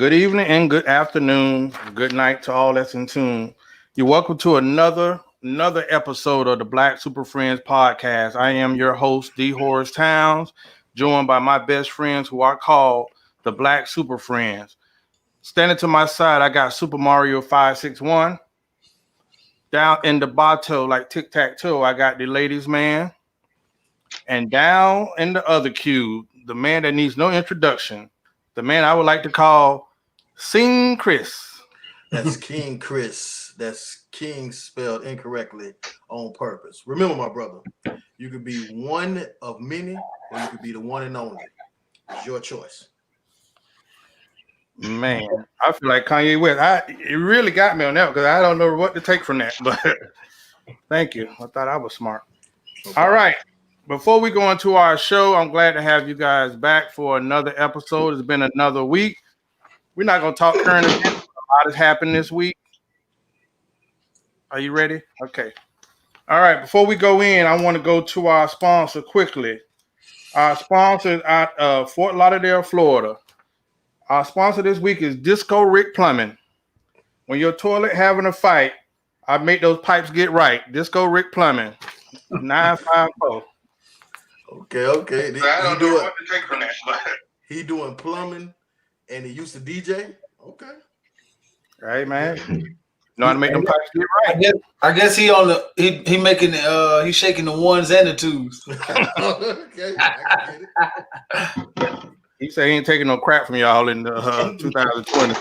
Good evening and good afternoon. Good night to all that's in tune. You're welcome to another episode of the Black Super Friends podcast. I am your host, D. Horace Towns, joined by my best friends who I call the Black Super Friends. Standing to my side, I got Super Mario 561. Down in the bottom, like tic-tac-toe, I got the ladies man. And down in the other cube, the man that needs no introduction, the man I would like to call Sing Chris. That's King Chris. That's King spelled incorrectly on purpose. Remember, my brother, you could be one of many, or you could be the one and only. It's your choice. Man, I feel like Kanye West. It really got me on that because I don't know what to take from that. But thank you. I thought I was smart. Okay. All right. Before we go into our show, I'm glad to have you guys back for another episode. It's been another week. We're not going to talk current events. A lot has happened this week. Are you ready? Okay. All right. Before we go in, I want to go to our sponsor quickly. Our sponsor is out of Fort Lauderdale, Florida. Our sponsor this week is Disco Rick Plumbing. When your toilet having a fight, I make those pipes get right. Disco Rick Plumbing, 954. Okay. I don't know what to take from that. He doing plumbing, and he used to DJ. Okay. Right, man. Know how to make them pipes get right. I guess he on the he making he's shaking the ones and the twos. Okay, I get it. He said he ain't taking no crap from y'all in 2020.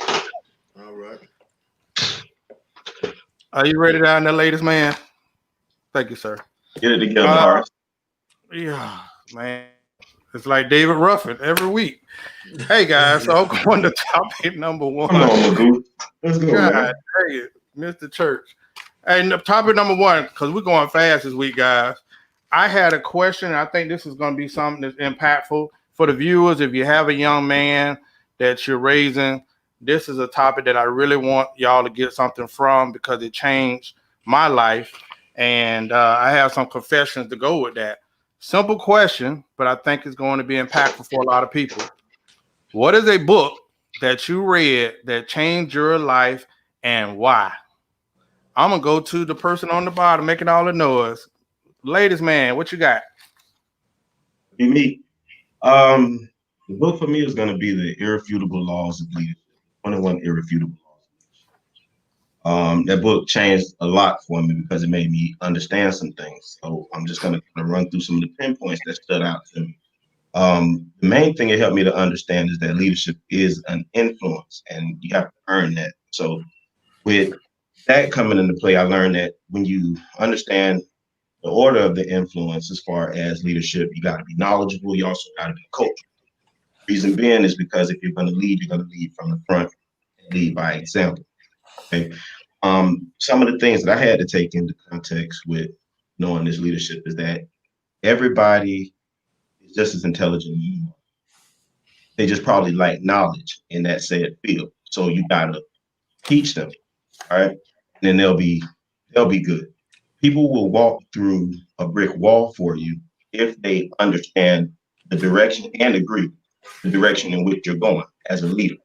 All right. Are you ready down there, ladies, man? Thank you, sir. Get it together, Horace. Yeah, man. It's like David Ruffin every week. Hey, guys, so I'm going to topic number one. Come on, dude. Let's go. God, hey, Mr. Church. Hey, topic number one, because we're going fast this week, guys. I had a question, and I think this is going to be something that's impactful for the viewers. If you have a young man that you're raising, this is a topic that I really want y'all to get something from because it changed my life. And I have some confessions to go with that. Simple question, but I think it's going to be impactful for a lot of people. What is a book that you read that changed your life and why? I'm going to go to the person on the bottom making all the noise. Ladies, man, what you got? Be me. The book for me is going to be The Irrefutable Laws of Leadership. 21 Irrefutable Laws. That book changed a lot for me because it made me understand some things. So I'm just going to run through some of the pinpoints that stood out to me. The main thing it helped me to understand is that leadership is an influence and you have to earn that. So with that coming into play, I learned that when you understand the order of the influence as far as leadership, you got to be knowledgeable. You also got to be coachable. Reason being is because if you're going to lead, you're going to lead from the front and lead by example. Okay. Some of the things that I had to take into context with knowing this leadership is that everybody is just as intelligent as you are. They just probably lack knowledge in that said field. So you gotta teach them, all right? And then they'll be good. People will walk through a brick wall for you if they understand the direction and agree the direction in which you're going as a leader.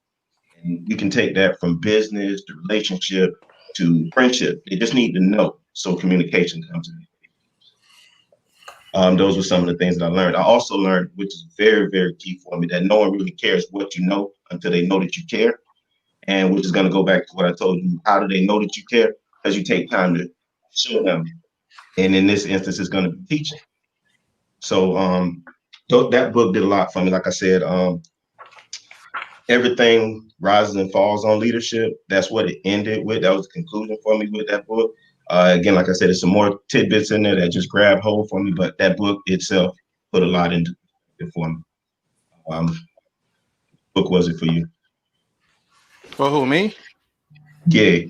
And you can take that from business to relationship to friendship. They just need to know so communication comes in. Those were some of the things that I learned. I also learned, which is very, very key for me, that no one really cares what you know until they know that you care. And which is going to go back to what I told you. How do they know that you care? Because you take time to show them. And in this instance, it's going to be teaching. So that book did a lot for me. Like I said, everything rises and falls on leadership. That's what it ended with. That was the conclusion for me with that book. Again, like I said, there's some more tidbits in there that just grab hold for me, but that book itself put a lot into it for me. Book was it for you? For who, me? Yeah.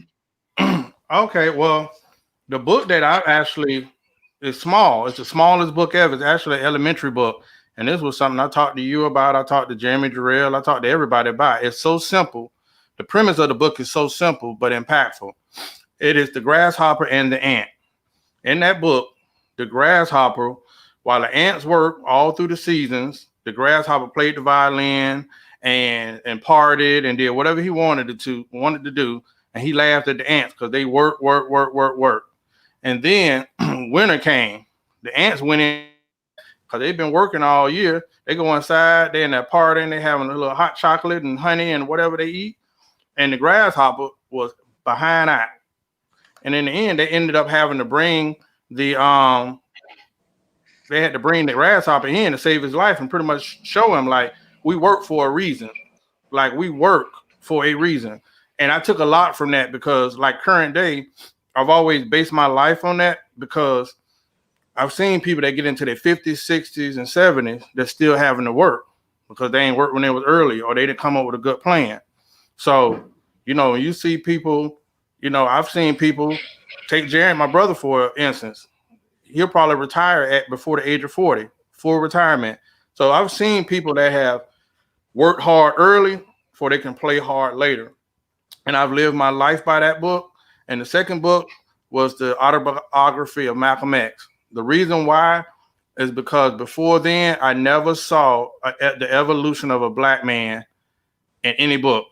Okay, well, the book that I actually is small. It's the smallest book ever. It's actually an elementary book. And this was something I talked to you about. I talked to Jeremy Jarrell. I talked to everybody about. It's so simple. The premise of the book is so simple, but impactful. It is the grasshopper and the ant. In that book, the grasshopper, while the ants work all through the seasons, The grasshopper played the violin and partied and did whatever he wanted to do, and he laughed at the ants because they work. And then winter came. The ants went in because they've been working all year. They go inside, they in that party, and they having a little hot chocolate and honey and whatever they eat. And the grasshopper was behind out. And in the end, they ended up having to bring the grasshopper in to save his life and pretty much show him like we work for a reason. Like we work for a reason. And I took a lot from that because like current day, I've always based my life on that because I've seen people that get into their 50s, 60s, and 70s that's still having to work because they ain't worked when they was early or they didn't come up with a good plan. So, when you see people, I've seen people take Jerry, my brother, for instance. He'll probably retire before the age of 40, full retirement. So I've seen people that have worked hard early before they can play hard later. And I've lived my life by that book. And the second book was the autobiography of Malcolm X. The reason why is because before then, I never saw the evolution of a black man in any book.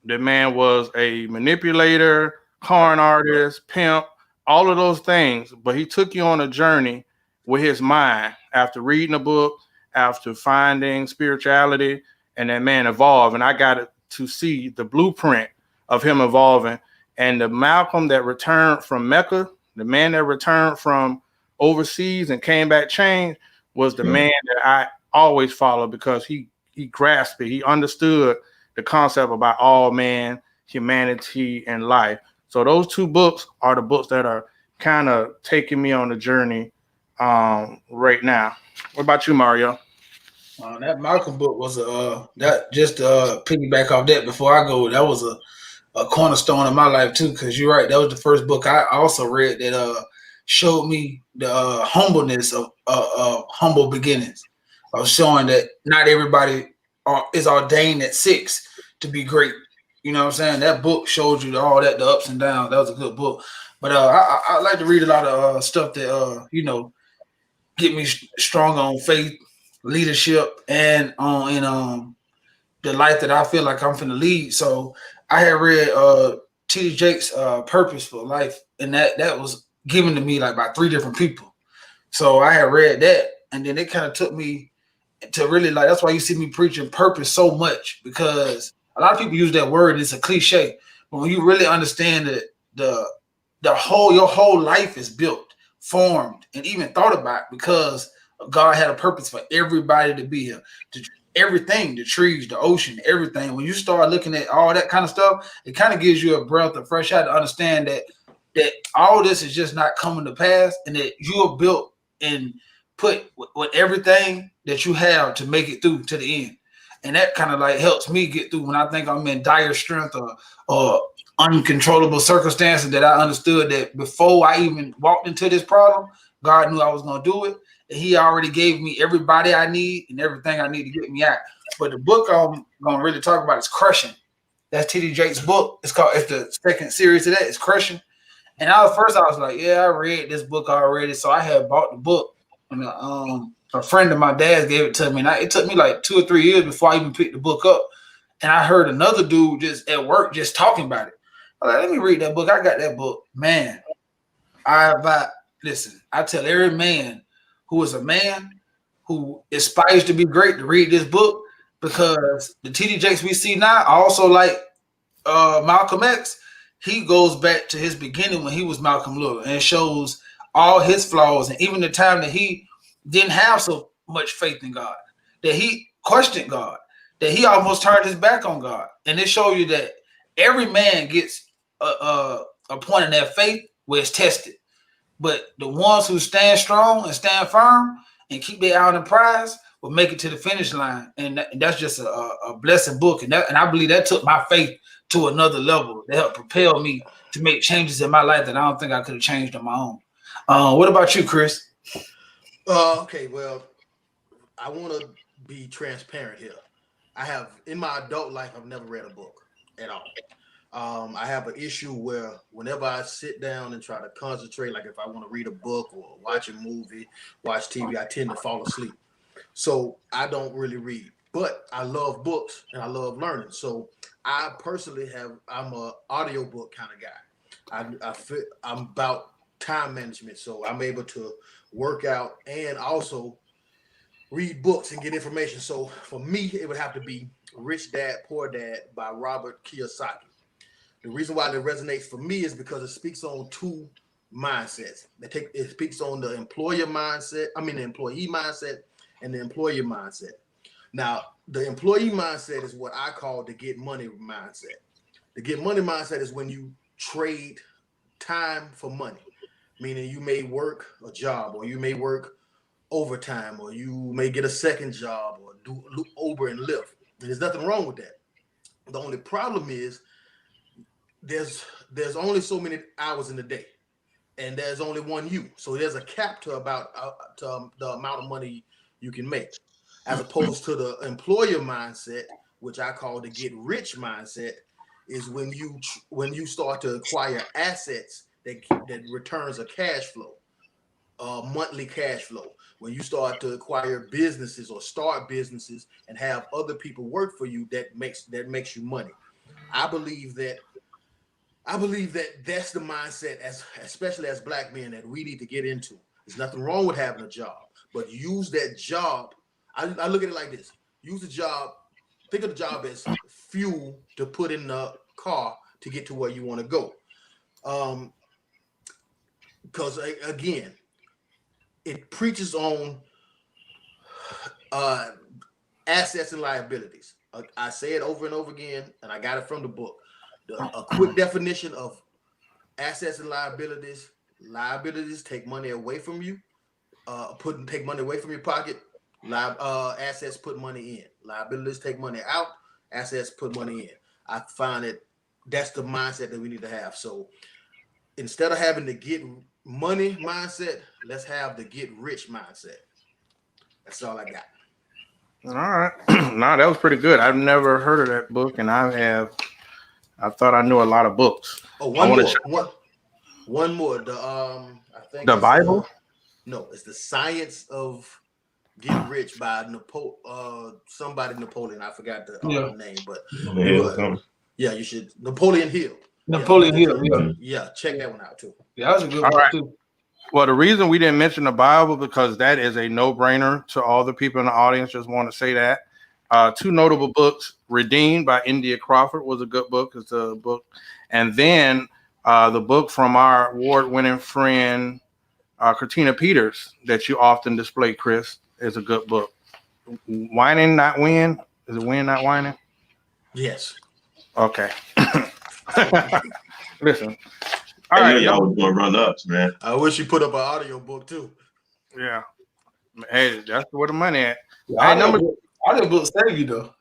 The man was a manipulator, con artist, pimp, all of those things. But he took you on a journey with his mind after reading a book, after finding spirituality, and that man evolved. And I got to see the blueprint of him evolving. And the Malcolm that returned from Mecca, the man that returned from overseas and came back changed, was the man that I always followed because he grasped it. He understood the concept about all man, humanity, and life. So those two books are the books that are kind of taking me on the journey right now. What about you, Mario? That Malcolm book was that just piggyback off that before I go. That was a cornerstone of my life too, because you're right. That was the first book I also read that showed me the humbleness of humble beginnings. I was showing that not everybody is ordained at 6 to be great. You know what I'm saying? That book showed you all that, the ups and downs. That was a good book. But I like to read a lot of stuff that get me strong on faith, leadership, and on the life that I feel like I'm finna lead. So I had read T.D. Jakes' Purpose for Life, and that was given to me like by 3 different people. So I had read that, and then it kind of took me to really like. That's why you see me preaching purpose so much, because a lot of people use that word. It's a cliche, but when you really understand that your whole life is built, formed, and even thought about because God had a purpose for everybody to be here. Everything, the trees, the ocean, everything. When you start looking at all that kind of stuff, it kind of gives you a breath of fresh air to understand that all this is just not coming to pass, and that you are built and put with everything that you have to make it through to the end. And that kind of like helps me get through when I think I'm in dire strength or uncontrollable circumstances, that I understood that before I even walked into this problem, God knew I was going to do it. And he already gave me everybody I need and everything I need to get me out. But the book I'm going to really talk about is Crushing. That's T.D. Jakes' book. It's the second series of that. It's Crushing. And I was like, yeah, I read this book already. So I had bought the book. And a friend of my dad's gave it to me. And it took me like 2 or 3 years before I even picked the book up. And I heard another dude just at work just talking about it. I was like, let me read that book. I got that book. Man, listen, I tell every man who is a man who aspires to be great to read this book, because the T.D. Jakes we see now, also like Malcolm X, he goes back to his beginning when he was Malcolm Little, and it shows all his flaws, and even the time that he didn't have so much faith in God, that he questioned God, that he almost turned his back on God. And it shows you that every man gets a point in their faith where it's tested. But the ones who stand strong and stand firm and keep their eye on the prize will make it to the finish line. And that's just a blessed book. And I believe that took my faith to another level. That helped propel me to make changes in my life that I don't think I could have changed on my own. What about you, Chris? Okay, well, I want to be transparent here. I have, in my adult life, I've never read a book at all. I have an issue where whenever I sit down and try to concentrate, like if I want to read a book or watch a movie, watch TV, I tend to fall asleep. So I don't really read, but I love books and I love learning. So I personally I'm a audiobook kind of guy. I'm about time management, so I'm able to work out and also read books and get information. So for me, it would have to be Rich Dad Poor Dad by Robert Kiyosaki. The reason why it resonates for me is because it speaks on two mindsets. It speaks on the employer mindset, the employee mindset and the employer mindset. Now, the employee mindset is what I call the get money mindset. The get money mindset is when you trade time for money, meaning you may work a job or you may work overtime or you may get a second job or do Uber and Lyft. And there's nothing wrong with that. The only problem is there's only so many hours in the day, and there's only one you. So there's a cap to the amount of money you can make, as opposed to the employer mindset, which I call the get rich mindset, is when you start to acquire assets that returns a cash flow, monthly cash flow. When you start to acquire businesses or start businesses and have other people work for you, that makes you money. I believe that that's the mindset, especially as Black men, that we need to get into. There's nothing wrong with having a job, but use that job. I look at it like this: use the job. Think of the job as fuel to put in the car to get to where you want to go. Because again, it preaches on assets and liabilities. I say it over and over again, and I got it from the book. A quick definition of assets and liabilities. Liabilities take money away from you, take money away from your pocket. Assets put money in. Liabilities take money out. Assets put money in. I find that's the mindset that we need to have. So instead of having the get money mindset, let's have the get rich mindset. That's all I got. All right. No, that was pretty good. I've never heard of that book, and I thought I knew a lot of books. Oh, one more. I think the Bible. No, it's The Science of Getting Rich by Napoleon. I forgot the name, but yeah, you should. Napoleon Hill. Napoleon Hill. Yeah, check that one out too. Yeah, that was a good one too. Well, the reason we didn't mention the Bible, because that is a no-brainer to all the people in the audience. Just want to say that. Two notable books: Redeemed by India Crawford was a good book. It's a book, and then the book from our award-winning friend Christina Peters that you often display, Chris, is a good book. Whining Not Win. Is it Win Not Whining? Yes. Okay. Listen. All right, y'all was gonna run ups, man. I wish you put up an audio book too. Yeah. Hey, that's where the money at. Hey, audio books save you though.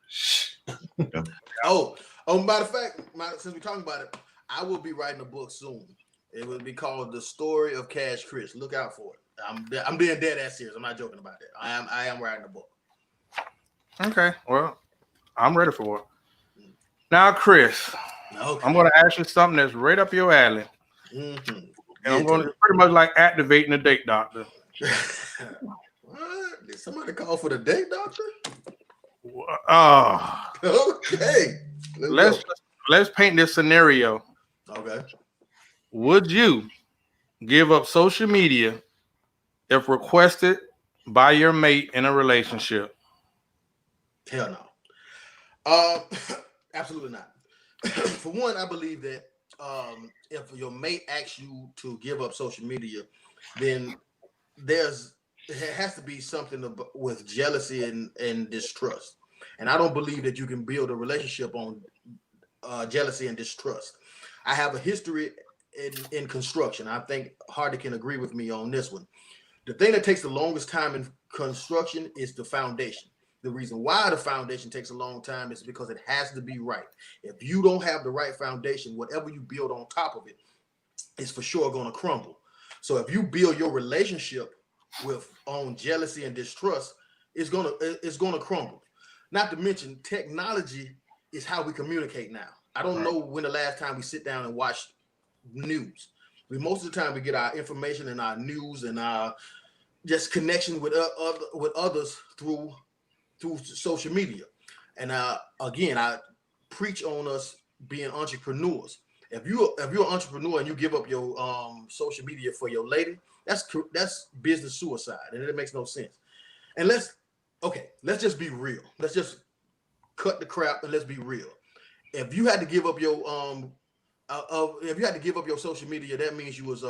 Oh, matter of fact, since we're talking about it, I will be writing a book soon. It will be called The Story of Cash Chris. Look out for it. I'm being dead ass serious. I'm not joking about that. I am writing a book. Okay. Well, I'm ready for it. Now, Chris, I'm going to ask you something that's right up your alley. Mm-hmm. And I'm going to pretty much like activating the date doctor. What? Did somebody call for the date doctor? Okay. Let's paint this scenario. Okay. Would you give up social media if requested by your mate in a relationship? Hell no. Absolutely not. For one, I believe that if your mate asks you to give up social media, then there has to be something with jealousy and distrust. And I don't believe that you can build a relationship on jealousy and distrust. I have a history in construction. I think Hardy can agree with me on this one. The thing that takes the longest time in construction is the foundation. The reason why the foundation takes a long time is because it has to be right. If you don't have the right foundation, whatever you build on top of it is for sure going to crumble. So if you build your relationship on jealousy and distrust, it's gonna crumble. Not to mention, technology is how we communicate now. I don't know when the last time we sit down and watch news. Most of the time we get our information and our news and our just connection with others through social media. And again, I preach on us being entrepreneurs. If you're an entrepreneur and you give up your social media for your lady, that's business suicide, and it makes no sense. And let's just be real. Let's just cut the crap and let's be real. If you had to give up your social media, that means you was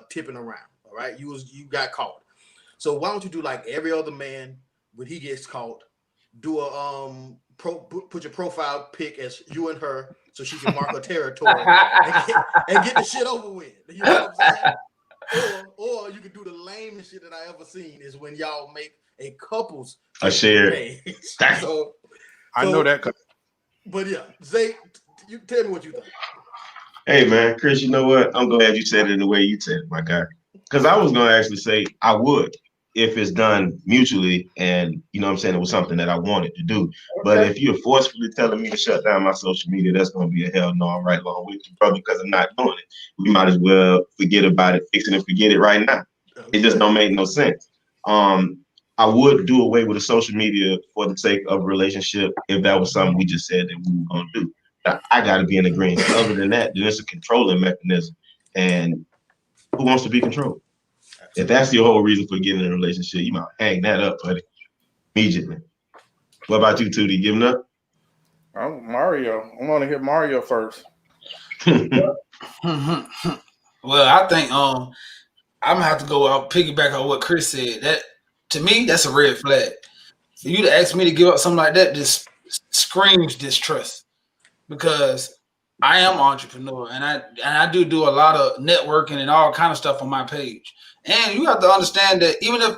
tipping around. All right, you got caught. So why don't you do like every other man when he gets caught? Do a put your profile pic as you and her, so she can mark her territory and get the shit over with. You know what I'm saying? Or you could do the lamest shit that I ever seen is when y'all make a couple's share. So I know that. But yeah, Zay, you tell me what you think. Hey man, Chris, you know what? I'm glad you said it in the way you said it, my guy. Because I was gonna actually say I would if it's done mutually and you know what I'm saying, it was something that I wanted to do. But if you're forcefully telling me to shut down my social media, that's gonna be a hell no, I'm right along with you, brother, because I'm not doing it. We might as well forget about it, fix it and forget it right now. It just don't make no sense. I would do away with the social media for the sake of a relationship if that was something we just said that we were gonna do. I got to be in agreement. Other than that, then it's a controlling mechanism. And who wants to be controlled? If that's your whole reason for getting in a relationship, you might hang that up, buddy, immediately. What about you, Tootie? Giving up? I'm Mario. I want to hear Mario first. Well, I think I'm gonna have to go out piggyback on what Chris said. That to me, that's a red flag. For you to ask me to give up something like that just screams distrust. Because I am an entrepreneur and I do a lot of networking and all kind of stuff on my page. And you have to understand that even if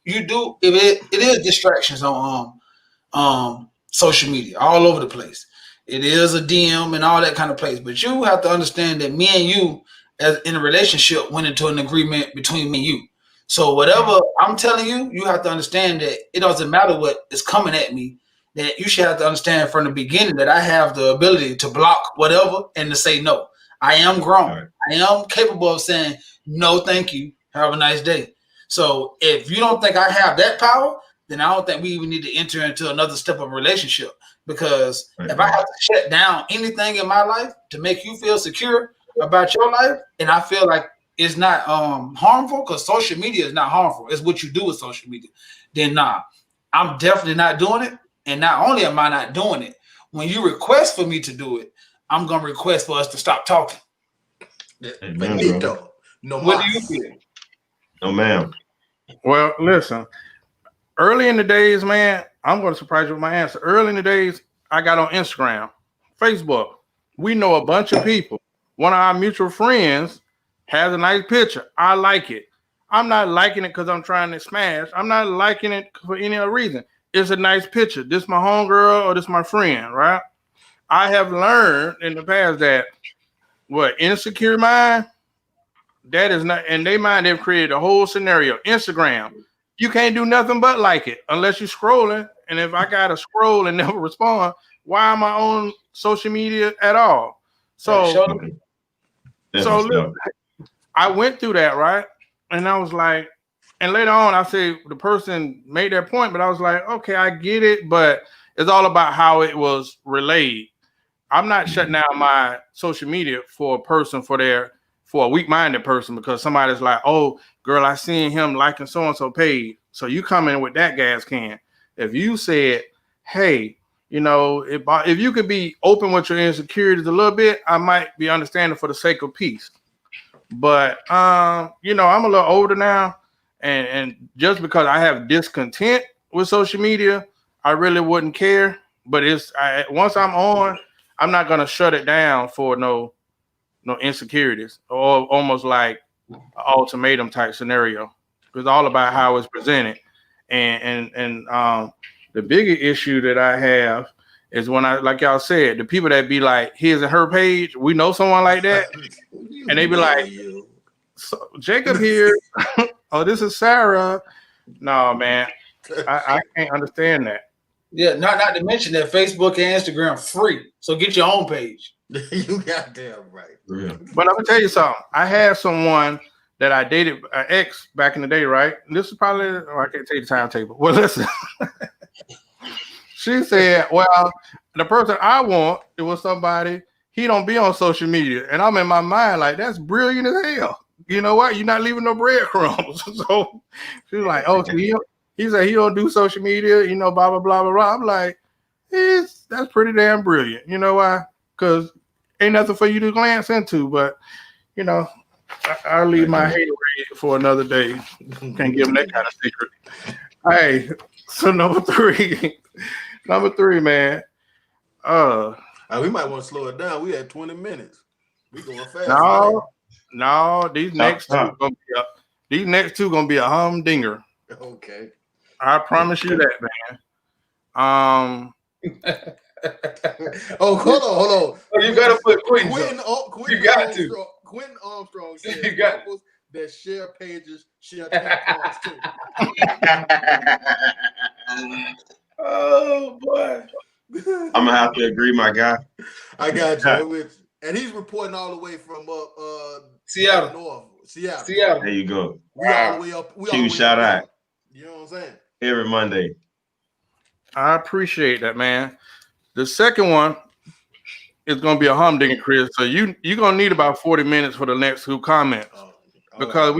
you do, if it is distractions on social media all over the place. It is a DM and all that kind of place. But you have to understand that me and you as in a relationship went into an agreement between me and you. So whatever I'm telling you, you have to understand that it doesn't matter what is coming at me. That you should have to understand from the beginning that I have the ability to block whatever and to say no. I am grown. Right. I am capable of saying no, thank you. Have a nice day. So if you don't think I have that power, then I don't think we even need to enter into another step of relationship. Because if I have to shut down anything in my life to make you feel secure about your life, and I feel like it's not harmful, because social media is not harmful. It's what you do with social media. Then nah, I'm definitely not doing it. And not only am I not doing it, when you request for me to do it, I'm going to request for us to stop talking. No, what do you feel? No, ma'am. Well, listen, early in the days, man, I'm going to surprise you with my answer. Early in the days, I got on Instagram, Facebook. We know a bunch of people. One of our mutual friends has a nice picture. I like it. I'm not liking it because I'm trying to smash. I'm not liking it for any other reason. It's a nice picture. This my homegirl or this my friend, right? I have learned in the past that insecure mind, that is not, and they mind they've created a whole scenario. Instagram, you can't do nothing but like it unless you're scrolling. And if I gotta scroll and never respond, why am I on social media at all? So look, I went through that, right? And I was like, and later on, I say the person made their point, but I was like, okay, I get it, but it's all about how it was relayed. I'm not shutting down my social media for a person for a weak-minded person because somebody's like, oh, girl, I seen him liking so-and-so page. So you come in with that gas can. If you said, hey, you know, if you could be open with your insecurities a little bit, I might be understanding for the sake of peace. But, you know, I'm a little older now. And just because I have discontent with social media, I really wouldn't care. But once I'm on, I'm not gonna shut it down for no insecurities or almost like an ultimatum type scenario. It's all about how it's presented. And the bigger issue that I have is when like y'all said, the people that be like, his and her page, we know someone like that, and they be like, so Jacob here. Oh, this is Sarah. No, man, I can't understand that. Yeah, not to mention that Facebook and Instagram free. So get your own page. You goddamn right. Yeah. But I'm gonna tell you something. I had someone that I dated an ex back in the day, right? This is probably, I can't take the timetable. Well, listen. She said, well, the person I want, it was somebody, he don't be on social media. And I'm in my mind like, that's brilliant as hell. You know what? You're not leaving no breadcrumbs. So she's like, oh, so he said he don't do social media, you know, blah, blah, blah, blah, blah. I'm like, that's pretty damn brilliant. You know why? Because ain't nothing for you to glance into. But, you know, I'll leave my haterade for another day. Can't give them that kind of secret. Hey, so number three, man. We might want to slow it down. We had 20 minutes. We going fast. No, these next two gonna be these next two gonna be a humdinger. Okay. I promise you that, man. Oh, hold on. Oh, you gotta put Quentin. You got to. Quentin Armstrong said You got that share pages share tampons too. Oh boy. I'm gonna have to agree, my guy. I got you. And he's reporting all the way from Seattle. North. Seattle. There you go. We all the way up. Huge shout out. You know what I'm saying? Every Monday. I appreciate that, man. The second one is gonna be a humdinger, Chris. So you're gonna need about 40 minutes for the next two comments because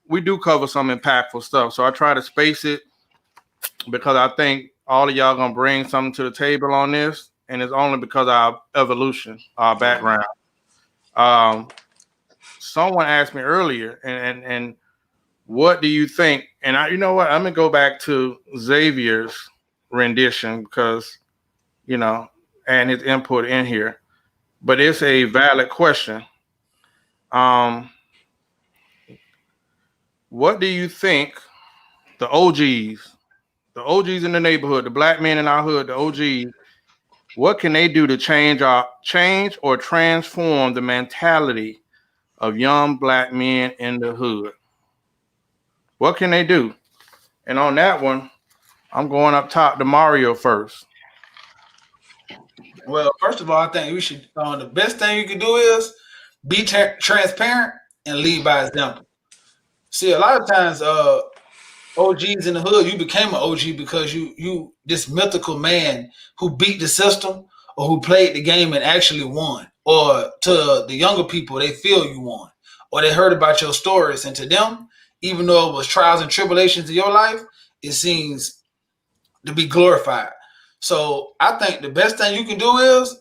we do cover some impactful stuff. So I try to space it because I think all of y'all gonna bring something to the table on this, and it's only because of our evolution, our background. Someone asked me earlier, and what do you think? And you know what? I'm gonna go back to Xavier's rendition because, you know, and his input in here, but it's a valid question. What do you think the OGs in the neighborhood, the black men in our hood, the OGs, what can they do to change or transform the mentality of young black men in the hood? What can they do? And on that one, I'm going up top to Mario first. Well, first of all, I think we should. The best thing you can do is be transparent and lead by example. See, a lot of times, OGs in the hood, you became an OG because you this mythical man who beat the system or who played the game and actually won. Or to the younger people, they feel you won, or they heard about your stories, and to them, even though it was trials and tribulations in your life, it seems to be glorified. So I think the best thing you can do is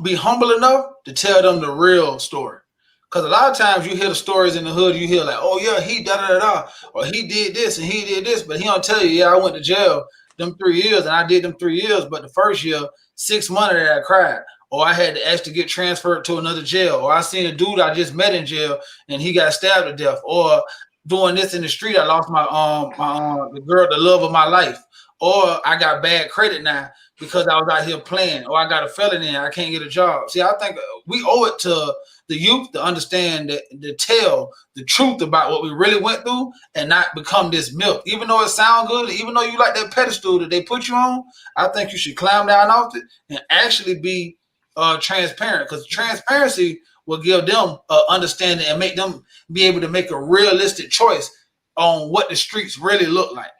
be humble enough to tell them the real story. Because a lot of times you hear the stories in the hood, you hear like, oh yeah, he da-da-da-da, or he did this and he did this, but he don't tell you, yeah, I went to jail them 3 years and I did them 3 years, but the first year, 6 months of that I cried, or I had to actually get transferred to another jail, or I seen a dude I just met in jail and he got stabbed to death, or doing this in the street, I lost my the girl, the love of my life. Or I got bad credit now because I was out here playing, or I got a felony and I can't get a job. See, I think we owe it to the youth to understand that, to tell the truth about what we really went through and not become this milk. Even though it sounds good, even though you like that pedestal that they put you on, I think you should climb down off it and actually be transparent, because transparency will give them understanding and make them be able to make a realistic choice on what the streets really look like.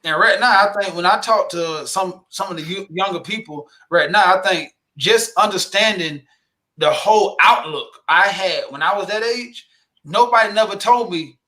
And right now, I think when I talk to some of the younger people right now, I think just understanding the whole outlook I had when I was that age, nobody never told me.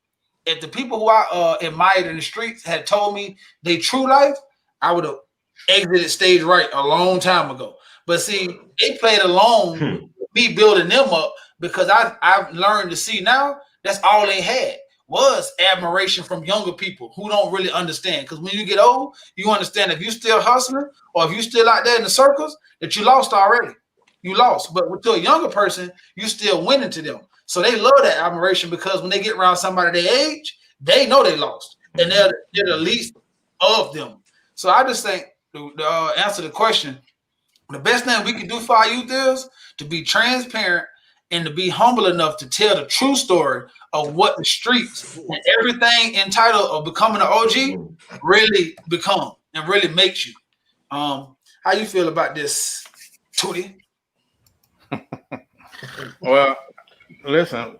If the people who I admired in the streets had told me their true life, I would have exited stage right a long time ago. But see, they played along with me building them up, because I've learned to see now that's all they had was admiration from younger people who don't really understand. Because when you get old, you understand if you still hustling or if you still out there in the circles, that you lost already. You lost. But to a younger person, you still winning to them. So they love that admiration, because when they get around somebody their age, they know they lost. And they're the least of them. So I just think, to answer the question, the best thing we can do for our youth is to be transparent and to be humble enough to tell the true story of what the streets and everything entitled of becoming an OG really become and really makes you. How you feel about this, Tootie? Well, listen,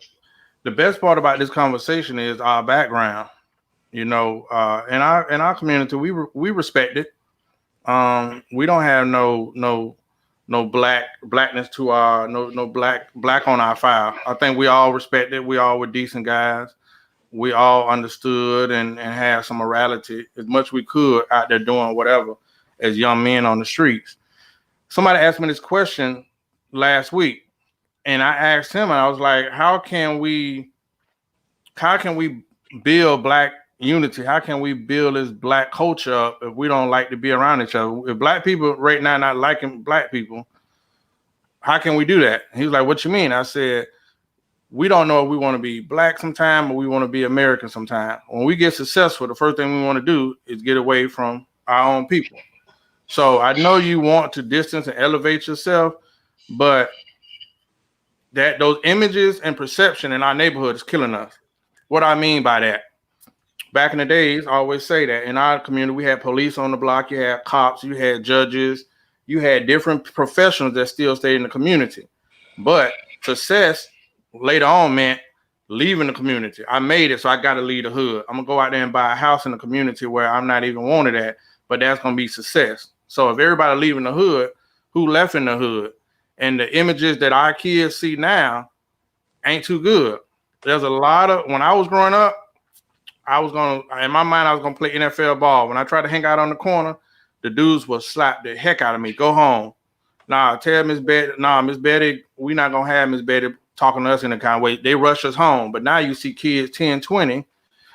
the best part about this conversation is our background. You know, in our community, we respect it. We don't have no blackness to our no black on our file. I think we all respect it. We all were decent guys. We all understood and had some morality as much we could out there doing whatever as young men on the streets. Somebody asked me this question last week, and I asked him, and I was like, how can we build black unity? How can we build this black culture up if we don't like to be around each other? If black people right now not liking black people, how can we do that? He was like, what you mean? I said, we don't know if we want to be black sometime or we want to be American sometime. When we get successful, the first thing we want to do is get away from our own people. So I know you want to distance and elevate yourself, but that those images and perception in our neighborhood is killing us. What I mean by that, back in the days, I always say that in our community, we had police on the block, you had cops, you had judges, you had different professionals that still stayed in the community. But success later on meant leaving the community. I made it, so I got to leave the hood. I'm going to go out there and buy a house in the community where I'm not even wanted at, but that's going to be success. So if everybody leaving the hood, who left in the hood? And the images that our kids see now ain't too good. There's a lot of, when I was growing up, in my mind, I was going to play NFL ball. When I tried to hang out on the corner, the dudes would slap the heck out of me. Go home. Tell Miss Betty, we're not going to have Miss Betty talking to us in the kind of way. They rush us home. But now you see kids 10, 12,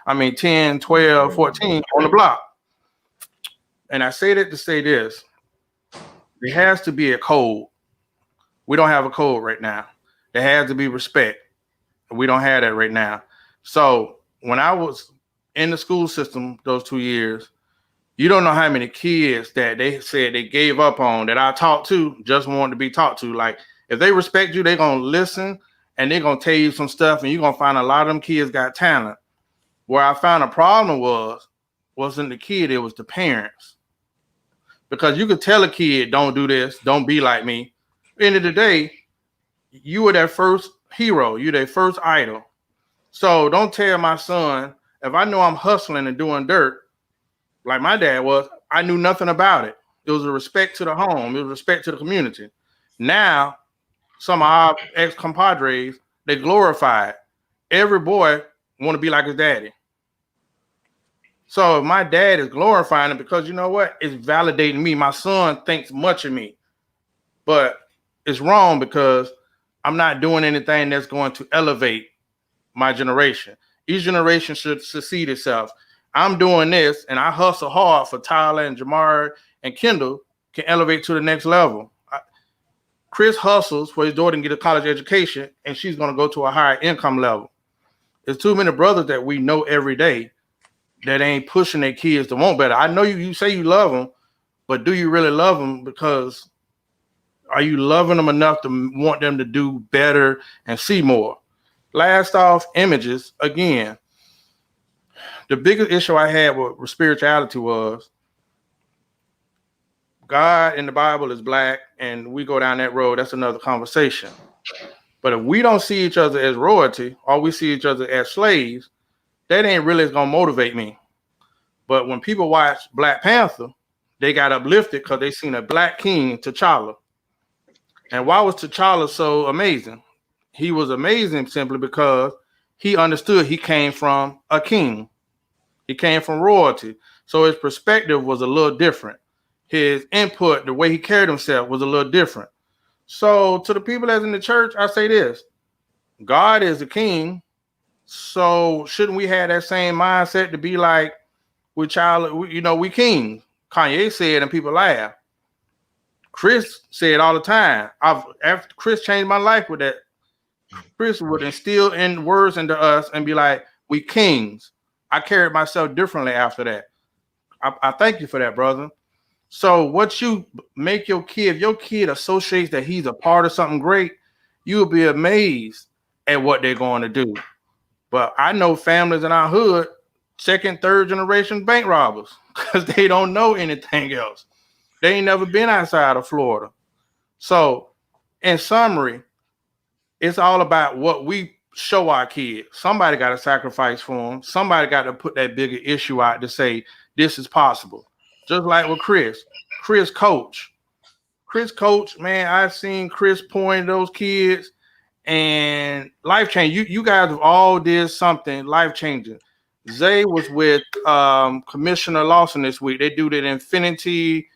14 on the block. And I say that to say this. There has to be a code. We don't have a code right now. There has to be respect. We don't have that right now. So when I was in the school system those 2 years, you don't know how many kids that they said they gave up on that I talked to just wanted to be talked to. Like, if they respect you, they're going to listen and they're going to tell you some stuff, and you're going to find a lot of them kids got talent. Where I found a problem wasn't the kid, it was the parents. Because you could tell a kid, don't do this, don't be like me. At the end of the day, you were their first hero. You're their first idol. So don't tell my son, if I know I'm hustling and doing dirt, like my dad was, I knew nothing about it. It was a respect to the home. It was respect to the community. Now, some of our ex-compadres, they glorify it. Every boy want to be like his daddy. So if my dad is glorifying it, because you know what? It's validating me. My son thinks much of me. But it's wrong because I'm not doing anything that's going to elevate my generation. Each generation should succeed itself. I'm doing this, and I hustle hard for Tyler and Jamar and Kendall can elevate to the next level. Chris hustles for his daughter to get a college education, and she's going to go to a higher income level. There's too many brothers that we know every day that ain't pushing their kids to want better. I know you say you love them, but do you really love them? Because are you loving them enough to want them to do better and see more? Last off, images. Again, the biggest issue I had with spirituality was God in the Bible is black, and we go down that road. That's another conversation. But if we don't see each other as royalty, or we see each other as slaves, that ain't really going to motivate me. But when people watch Black Panther, they got uplifted because they seen a black king, T'Challa. And why was T'Challa so amazing? He was amazing simply because he understood he came from a king. He came from royalty. So his perspective was a little different. His input, the way he carried himself was a little different. So to the people that's in the church, I say this. God is the king. So shouldn't we have that same mindset to be like, we kings? Kanye said and people laugh. Chris said all the time. After Chris changed my life with that, Chris would instill in words into us and be like, we kings. I carried myself differently after that. I thank you for that, brother. So what you make your kid, if your kid associates that he's a part of something great, you'll be amazed at what they're going to do. But I know families in our hood, second, third generation bank robbers, because they don't know anything else. They ain't never been outside of Florida. So in summary, it's all about what we show our kids. Somebody got to sacrifice for them. Somebody got to put that bigger issue out to say this is possible. Just like with Chris. Chris coach, man, I've seen Chris pour into those kids and life change. You guys have all did something life changing. Zay was with Commissioner Lawson this week. They do that Infinity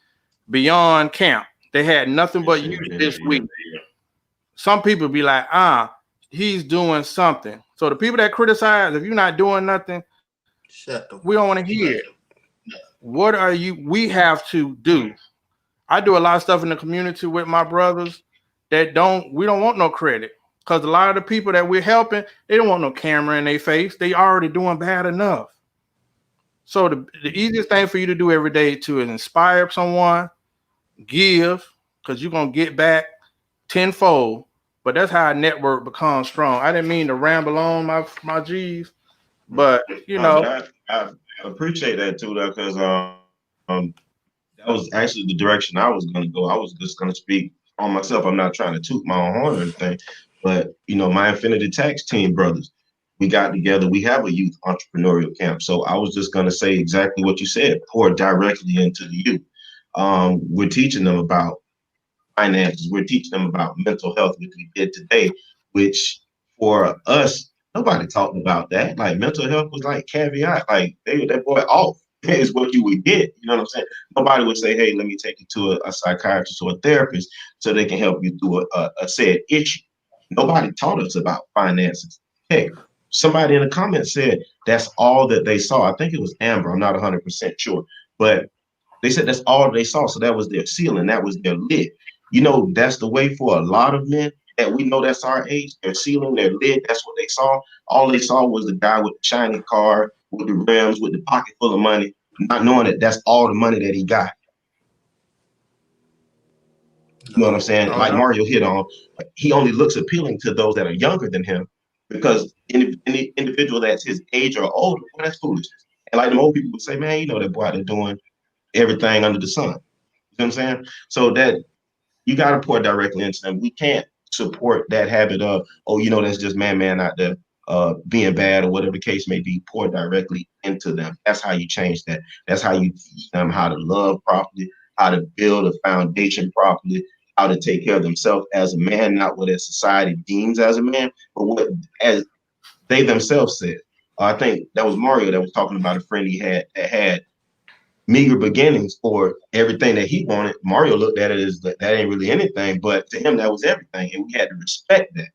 Beyond camp. They had nothing but youth this week. Some people be like, he's doing something. So the people that criticize, if you're not doing nothing, we don't want to hear it. What are you? We have to do. I do a lot of stuff in the community with my brothers that we don't want no credit. Because a lot of the people that we're helping, they don't want no camera in their face. They already doing bad enough. So the easiest thing for you to do every day to inspire someone, give, because you're going to get back tenfold. But that's how a network becomes strong. I didn't mean to ramble on my G's, but you know. I appreciate that too, though, because that was actually the direction I was going to go. I was just going to speak on myself. I'm not trying to toot my own horn or anything, but my Infinity Tax team brothers, we got together. We have a youth entrepreneurial camp. So I was just going to say exactly what you said, pour directly into the youth. We're teaching them about finances. We're teaching them about mental health, which we did today, which for us, nobody talked about that. Like mental health was like caveat, like that boy off is what you would get. You know what I'm saying? Nobody would say, hey, let me take you to a psychiatrist or a therapist so they can help you through a said issue. Nobody taught us about finances. Hey, somebody in the comments said that's all that they saw. I think it was Amber. I'm not 100% sure, but they said that's all they saw. So that was their ceiling. That was their lid. That's the way for a lot of men that we know that's our age. Their ceiling, their lid, that's what they saw. All they saw was the guy with the shiny car, with the rims, with the pocket full of money, not knowing that that's all the money that he got. You know what I'm saying? Like Mario hit on, he only looks appealing to those that are younger than him because any individual that's his age or older, well, that's foolishness. And like the old people would say, man, that boy out there doing everything under the sun. You know what I'm saying? So that you got to pour directly into them. We can't support that habit of, that's just man out there being bad or whatever the case may be. Pour directly into them. That's how you change that. That's how you teach them how to love properly, how to build a foundation properly, how to take care of themselves as a man, not what society deems as a man, but what as they themselves said. I think that was Mario that was talking about a friend he had that had meager beginnings for everything that he wanted. Mario looked at it as that ain't really anything, but to him that was everything, and we had to respect that.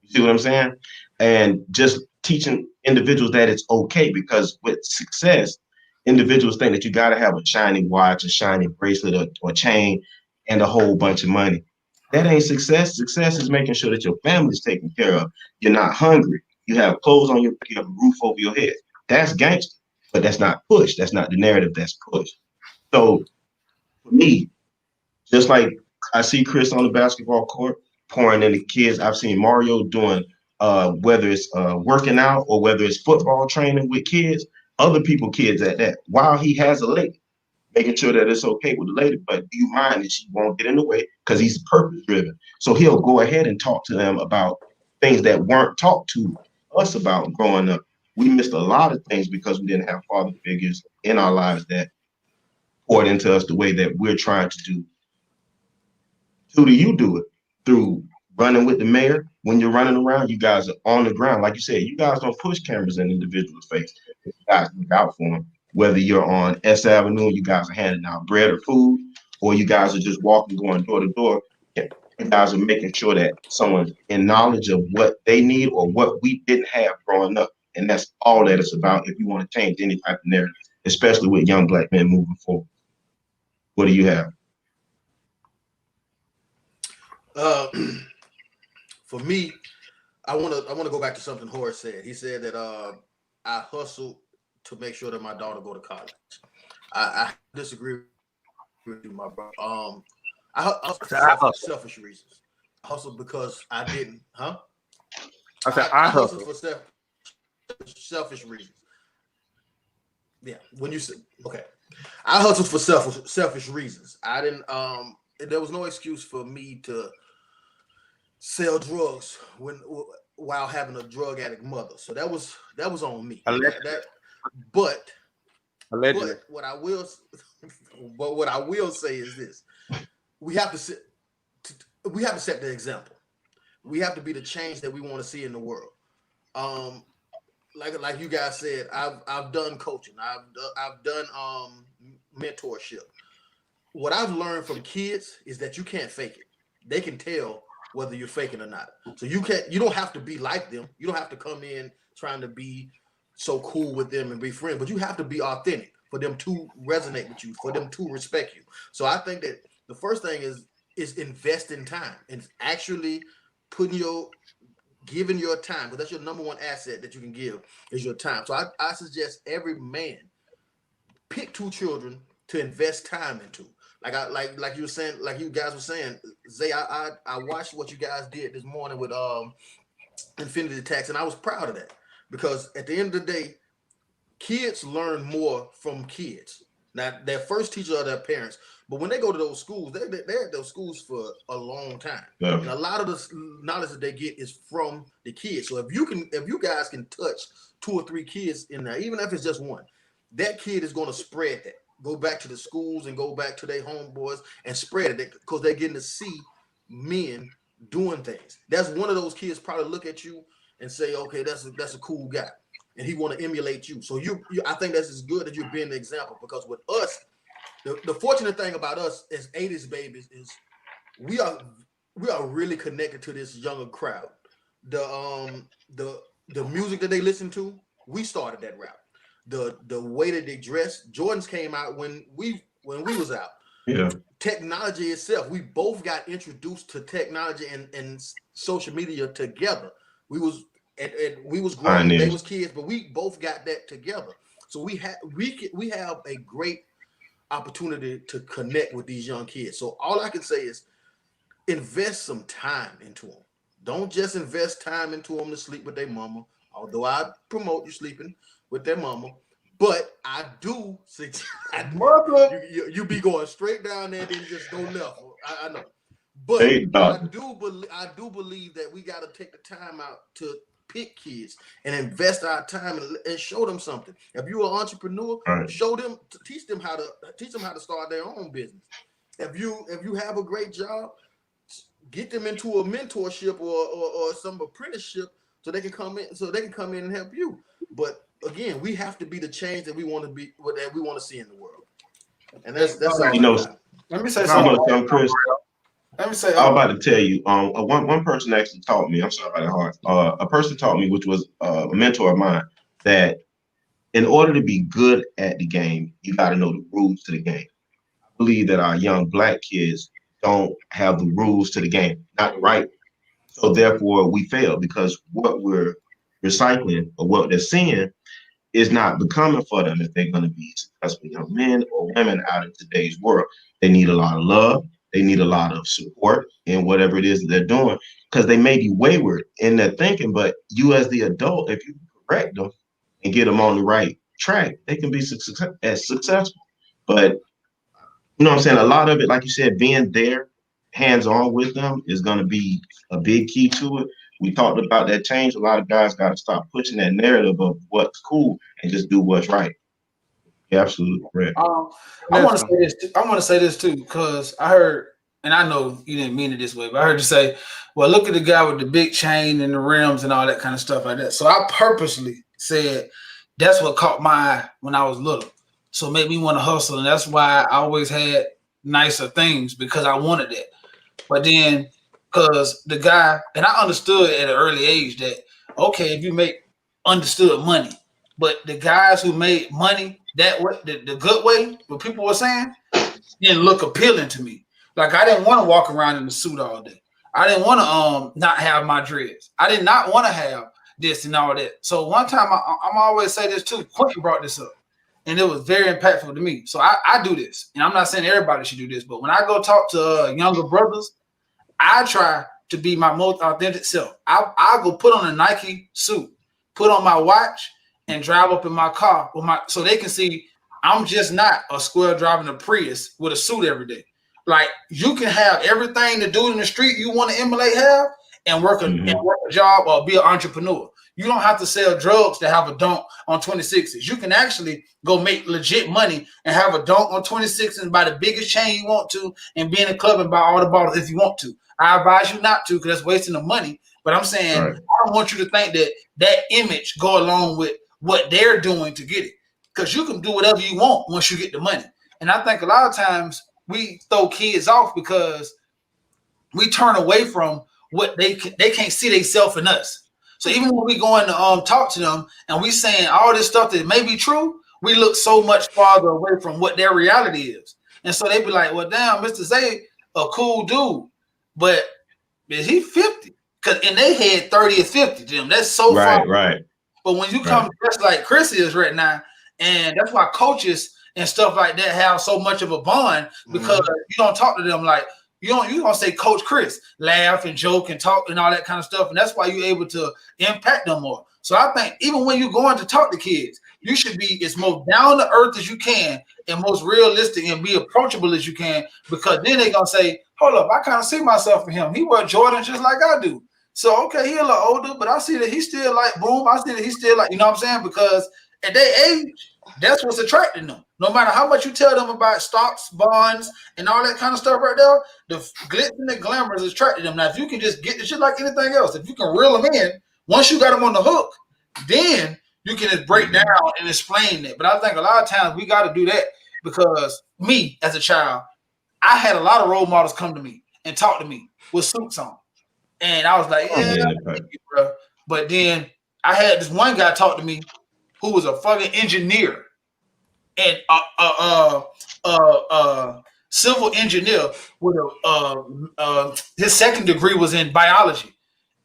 You see what I'm saying? And just teaching individuals that it's okay, because with success, individuals think that you got to have a shiny watch, a shiny bracelet, or chain, and a whole bunch of money. That ain't success. Success is making sure that your family's taken care of. You're not hungry. You have clothes on your back, you have a roof over your head. That's gangster. But that's not push. That's not the narrative that's pushed. So for me, just like I see Chris on the basketball court pouring in the kids, I've seen Mario doing whether it's working out or whether it's football training with kids, other people kids at that, while he has a lady, making sure that it's okay with the lady, but do you mind that she won't get in the way because he's purpose driven. So he'll go ahead and talk to them about things that weren't talked to us about growing up. We missed a lot of things because we didn't have father figures in our lives that poured into us the way that we're trying to do. Who do you do it? Through running with the mayor. When you're running around, you guys are on the ground. Like you said, you guys don't push cameras in individuals' face. You guys look out for them. Whether you're on S Avenue, you guys are handing out bread or food, or you guys are just walking, going door to door. You guys are making sure that someone's in knowledge of what they need or what we didn't have growing up. And that's all that it's about if you want to change any type of narrative, especially with young black men moving forward. What do you have? For me, I want to go back to something Horace said. He said that I hustle to make sure that my daughter go to college. I disagree with you, my brother. I hustle for selfish reasons. I hustle because I didn't, huh? I said I hustle for selfish reasons. Yeah, when you say okay, I hustled for selfish reasons. I didn't. There was no excuse for me to sell drugs when while having a drug addict mother. So that was on me. Allegedly. But Allegedly. what I will say is this: we have to set the example. We have to be the change that we want to see in the world. Like you guys said, I've done coaching. I've done mentorship. What I've learned from kids is that you can't fake it. They can tell whether you're faking or not. So you don't have to be like them. You don't have to come in trying to be so cool with them and be friends, but you have to be authentic for them to resonate with you, for them to respect you. So I think that the first thing is invest in time and actually giving your time, because that's your number one asset that you can give is your time. So I suggest every man pick 2 children to invest time into. Like you were saying, like you guys were saying, Zay, I watched what you guys did this morning with Infinity Tax, and I was proud of that, because at the end of the day, kids learn more from kids. Now, their first teacher are their parents, but when they go to those schools, they're at those schools for a long time. Yeah. And a lot of the knowledge that they get is from the kids. So if you guys can touch 2 or 3 kids in there, even if it's just one, that kid is going to spread that. Go back to the schools and go back to their homeboys and spread it, because they're getting to see men doing things. That's one of those kids probably look at you and say, okay, that's a cool guy, and he want to emulate you. So I think that's as good as you're being the example, because with us, the fortunate thing about us as 80s babies is we are really connected to this younger crowd. The music that they listen to, we started that route. The way that they dress, Jordans came out when we was out. Yeah. Technology itself, we both got introduced to technology and social media together. We was grown, they was kids, but we both got that together. So we have a great opportunity to connect with these young kids. So all I can say is invest some time into them. Don't just invest time into them to sleep with their mama, although I promote you sleeping with their mama. But I do see you be going straight down there and then just go left. I know. But I do believe that we got to take the time out to pick kids and invest our time and show them something. If you're an entrepreneur, right, teach them how to start their own business. If you have a great job, get them into a mentorship or some apprenticeship so they can come in and help you. But again, we have to be the change that we want to be, that we want to see in the world. And that's all. You know, let me say something. Chris, Let me say. I was about to tell you. One person actually taught me. I'm sorry about that heart. A person taught me, which was a mentor of mine, that in order to be good at the game, you got to know the rules to the game. I believe that our young Black kids don't have the rules to the game, not right. So therefore, we fail, because what we're recycling or what they're seeing is not becoming for them if they're going to be successful young men or women out in today's world. They need a lot of love. They need a lot of support in whatever it is that they're doing, because they may be wayward in their thinking, but you as the adult, if you correct them and get them on the right track, they can be successful. But you know what I'm saying? A lot of it, like you said, being there, hands-on with them is going to be a big key to it. We talked about that change. A lot of guys got to stop pushing that narrative of what's cool and just do what's right. You're absolutely correct. I want to say this too, because I heard, and I know you didn't mean it this way, but I heard you say, well, look at the guy with the big chain and the rims and all that kind of stuff like that. So I purposely said that's what caught my eye when I was little. So it made me want to hustle. And that's why I always had nicer things, because I wanted that. But then, because the guy, and I understood at an early age that, okay, if you make understood money, but the guys who made money that way, the good way, what people were saying, didn't look appealing to me. Like, I didn't want to walk around in the suit all day. I didn't want to not have my dreads. I did not want to have this and all that. So one time, I'm always say this too. Quentin brought this up, and it was very impactful to me. So I do this, and I'm not saying everybody should do this, but when I go talk to younger brothers, I try to be my most authentic self. I'll go put on a Nike suit, put on my watch, and drive up in my car so they can see I'm just not a square driving a Prius with a suit every day. Like, you can have everything the dude in the street you want to emulate have, and work a job or be an entrepreneur. You don't have to sell drugs to have a dunk on 26s. You can actually go make legit money and have a dunk on 26s and buy the biggest chain you want to and be in a club and buy all the bottles if you want to. I advise you not to because that's wasting the money. But I'm saying I don't want you to think that image go along with what they're doing to get it, because you can do whatever you want once you get the money. And I think a lot of times we throw kids off because we turn away from what they can't see themselves in us. So even when we go in to talk to them and we saying all this stuff that may be true, we look so much farther away from what their reality is. And so they be like, well, damn, Mr. Zay, a cool dude, but is he 50? Because in their head, 30 or 50 to them. That's so far. Right. But when you come dressed like Chris is right now, and that's why coaches and stuff like that have so much of a bond, because you don't talk to them like, you don't say Coach Chris, laugh and joke and talk and all that kind of stuff. And that's why you're able to impact them more. So I think even when you're going to talk to kids, you should be as most down to earth as you can and most realistic and be approachable as you can, because then they're going to say, hold up, I kind of see myself in him. He wear Jordan just like I do. So, okay, he a little older, but I see that he's still like boom. I see that he's still like, you know what I'm saying? Because at their age, that's what's attracting them. No matter how much you tell them about stocks, bonds, and all that kind of stuff right there, the glitz and the glamour is attracting them. Now, if you can just get the shit like anything else, if you can reel them in, once you got them on the hook, then you can just break down and explain that. But I think a lot of times we got to do that, because me as a child, I had a lot of role models come to me and talk to me with suits on. And I was like, yeah, bro. But then I had this one guy talk to me who was a fucking engineer and civil engineer with his second degree was in biology.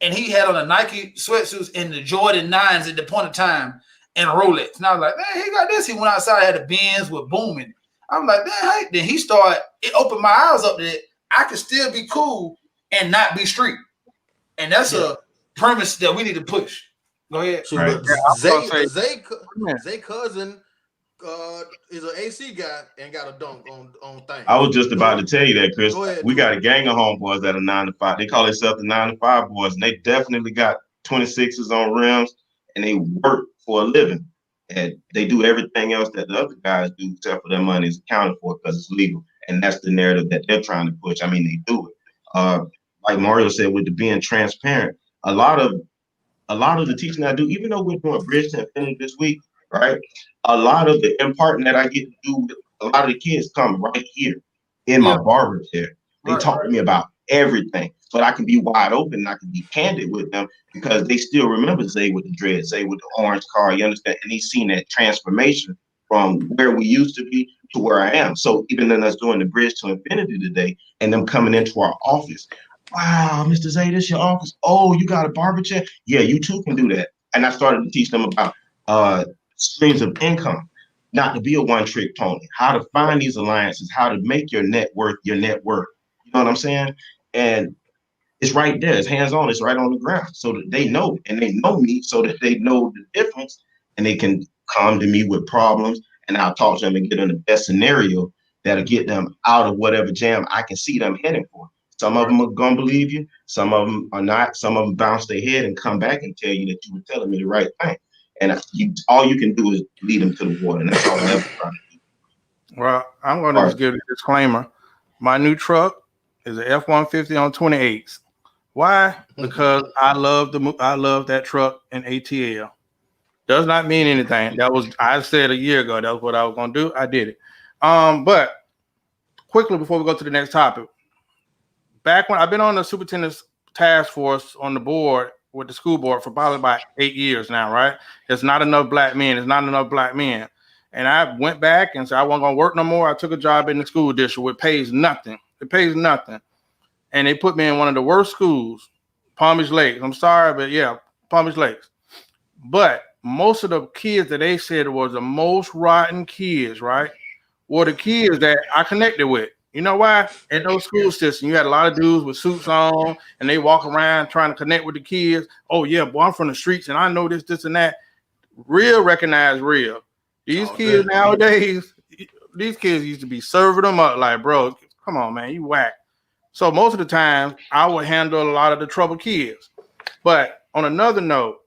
And he had on a Nike sweatsuits and the Jordan 9s at the point of time and a Rolex. And I was like, man, he got this. He went outside, had a Benz with booming. I'm like, man, then he started, it opened my eyes up that I could still be cool and not be street. And that's a premise that we need to push. Go ahead. So Zay cousin is an AC guy and got a dunk on things. I was just about to tell you that, Chris. Ahead, we got a gang of homeboys that are 9 to 5. They call themselves the 9 to 5 boys, and they definitely got 26s on rims, and they work for a living. And they do everything else that the other guys do, except for their money is accounted for because it's legal. And that's the narrative that they're trying to push. I mean, they do it. Like Mario said, with the being transparent, a lot of the teaching I do, even though we're doing Bridge to Infinity this week, right? A lot of the imparting that I get to do with a lot of the kids come right here in my barber chair. They talk to me about everything, but I can be wide open and I can be candid with them because they still remember Zay with the dread, Zay with the orange car, you understand? And he's seen that transformation from where we used to be to where I am. So even in us doing the Bridge to Infinity today and them coming into our office, wow, Mr. Zay, this your office? Oh, you got a barber chair? Yeah, you too can do that. And I started to teach them about streams of income, not to be a one-trick pony, how to find these alliances, how to make your net worth your net worth. You know what I'm saying? And it's right there. It's hands-on. It's right on the ground so that they know, and they know me so that they know the difference, and they can come to me with problems, and I'll talk to them and get them the best scenario that'll get them out of whatever jam I can see them heading for. Some of them are going to believe you. Some of them are not. Some of them bounce their head and come back and tell you that you were telling me the right thing. And all you can do is lead them to the water. And that's all I ever try to do. Well, I'm going to just give a disclaimer. My new truck is an F-150 on 28s. Why? Because I love that truck in ATL. Does not mean anything. I said a year ago that was what I was going to do. I did it. But quickly before we go to the next topic, back when I've been on the superintendent's task force on the board with the school board for probably about 8 years now, right? There's not enough black men. There's not enough black men. And I went back and said I wasn't going to work no more. I took a job in the school district which pays nothing. It pays nothing. And they put me in one of the worst schools, Palm Beach Lakes. I'm sorry, but yeah, Palm Beach Lakes. But most of the kids that they said was the most rotten kids, right, were the kids that I connected with. You know why? In those school systems, you had a lot of dudes with suits on, and they walk around trying to connect with the kids. Oh, yeah, boy, I'm from the streets, and I know this, and that. Real recognize real. These kids nowadays, these kids used to be serving them up like, bro, come on, man, you whack. So most of the time, I would handle a lot of the troubled kids. But on another note,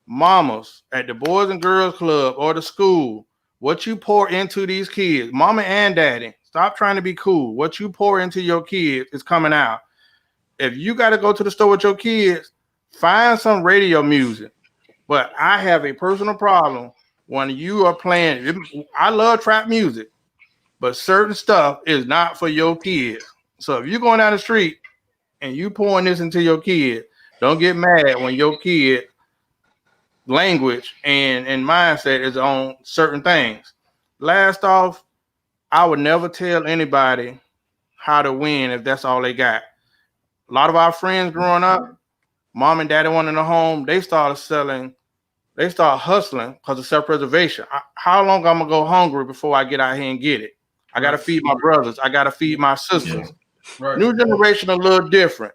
mamas at the Boys and Girls Club or the school, what you pour into these kids, mama and daddy, stop trying to be cool. What you pour into your kids is coming out. If you got to go to the store with your kids, find some radio music. But I have a personal problem when you are playing. I love trap music, but certain stuff is not for your kids. So if you're going down the street and you pouring this into your kid, don't get mad when your kid language and mindset is on certain things. Last off, I would never tell anybody how to win if that's all they got. A lot of our friends growing up, mom and daddy wanted a home, they start hustling because of self-preservation. How long I'm gonna go hungry before I get out here and get it? I gotta feed my brothers, I gotta feed my sisters. Right. New generation a little different.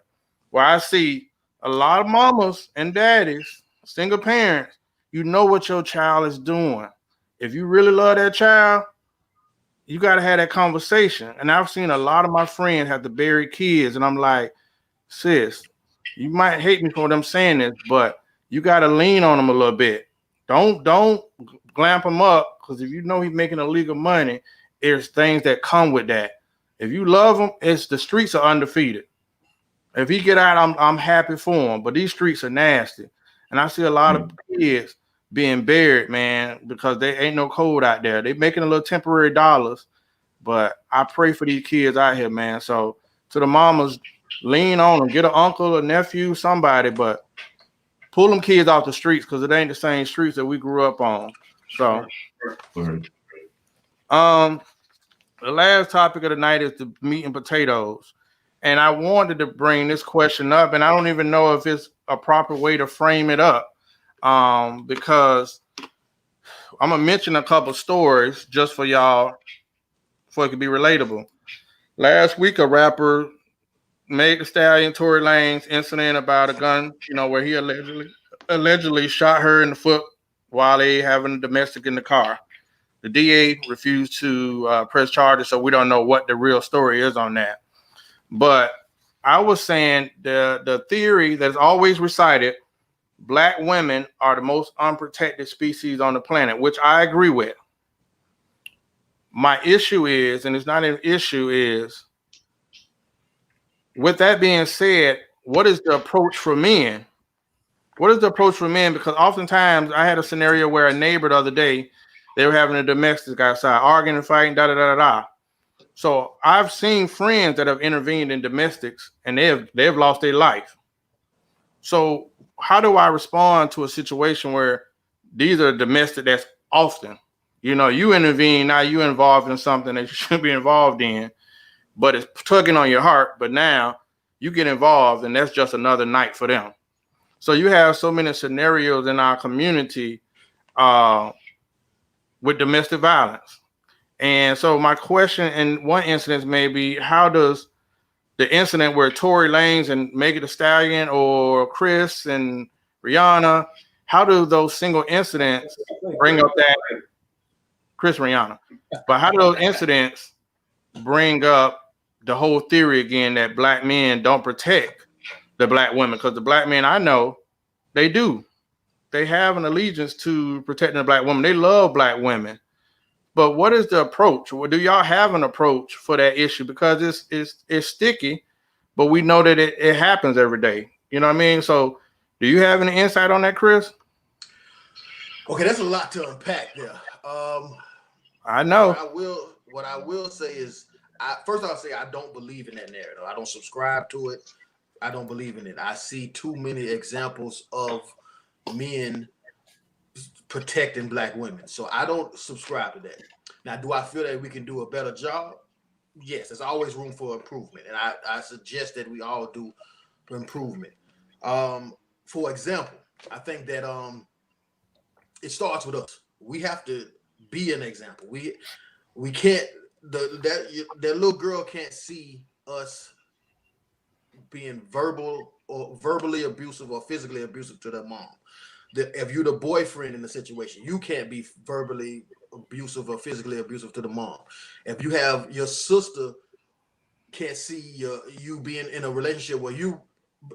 Where I see a lot of mamas and daddies, single parents, you know what your child is doing. If you really love that child, you got to have that conversation. And I've seen a lot of my friends have to bury kids, and I'm like, sis, you might hate me for them saying this, but you got to lean on them a little bit. Don't glamp him up, because if you know he's making illegal money, there's things that come with that. If you love him, it's the streets are undefeated. If he get out, I'm happy for him. But these streets are nasty, and I see a lot of kids being buried, man, because there ain't no code out there. They making a little temporary dollars, but I pray for these kids out here, man. So to the mamas, lean on them, get an uncle, a nephew, somebody, but pull them kids off the streets, because it ain't the same streets that we grew up on. So, the last topic of the night is the meat and potatoes. And I wanted to bring this question up, and I don't even know if it's a proper way to frame it up, because I'm going to mention a couple stories just for y'all, for it could be relatable. Last week, a rapper Meg Thee Stallion, Tory Lanez incident about a gun, where he allegedly shot her in the foot while they having a domestic in the car. The DA refused to press charges, so we don't know what the real story is on that. But I was saying the theory that's always recited, Black women are the most unprotected species on the planet, which I agree with. My issue is, and it's not an issue, is with that being said, what is the approach for men? What is the approach for men? Because oftentimes I had a scenario where a neighbor the other day, they were having a domestic outside, arguing and fighting, da-da-da-da-da. So I've seen friends that have intervened in domestics, and they've lost their life. So how do I respond to a situation where these are domestic that's often, you intervene, now you involved in something that you shouldn't be involved in, but it's tugging on your heart, but now you get involved and that's just another night for them. So you have so many scenarios in our community with domestic violence. And so my question in one instance may be, how does the incident where Tory Lanez and Megan Thee Stallion or Chris and Rihanna, how do those single incidents bring up that Chris Rihanna? But how do those incidents bring up the whole theory again that Black men don't protect the Black women? Because the Black men I know, they do. They have an allegiance to protecting the Black woman. They love Black women. But what is the approach? Well, do y'all have an approach for that issue? Because it's sticky, but we know that it happens every day. You know what I mean? So do you have any insight on that, Chris? Okay, that's a lot to unpack there. I know. What I will say is, first I'll say I don't believe in that narrative. I don't subscribe to it. I don't believe in it. I see too many examples of men protecting Black women. So I don't subscribe to that. Now, do I feel that we can do a better job? Yes, there's always room for improvement. And I suggest that we all do improvement. For example, I think that it starts with us. We have to be an example. We can't, that little girl can't see us being verbally abusive or physically abusive to their mom. If you're the boyfriend in the situation, you can't be verbally abusive or physically abusive to the mom. If you have your sister can't see you being in a relationship where you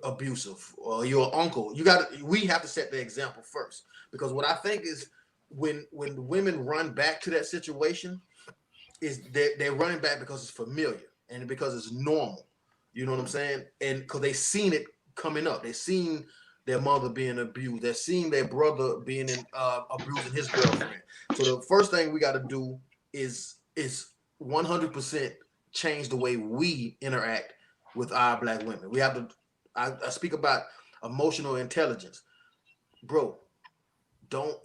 abusive or your uncle. We have to set the example first, because what I think is when the women run back to that situation is they're running back because it's familiar and because it's normal. You know what I'm saying? And because they seen it coming up, they seen their mother being abused, they seen their brother being abusing his girlfriend. So the first thing we got to do is 100% change the way we interact with our black women. We have to. I speak about emotional intelligence, bro. Don't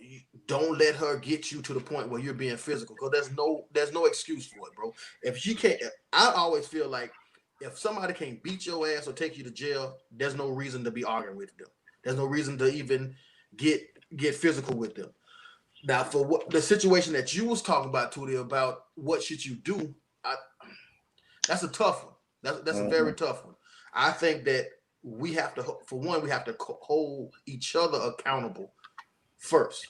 let her get you to the point where you're being physical, because there's no excuse for it, bro. If she can't, I always feel like if somebody can't beat your ass or take you to jail, there's no reason to be arguing with them. There's no reason to even get physical with them. Now, for what the situation that you was talking about, Tootie, about what should you do, that's a tough one. That's a very tough one. I think that we have to, for one, we have to hold each other accountable first.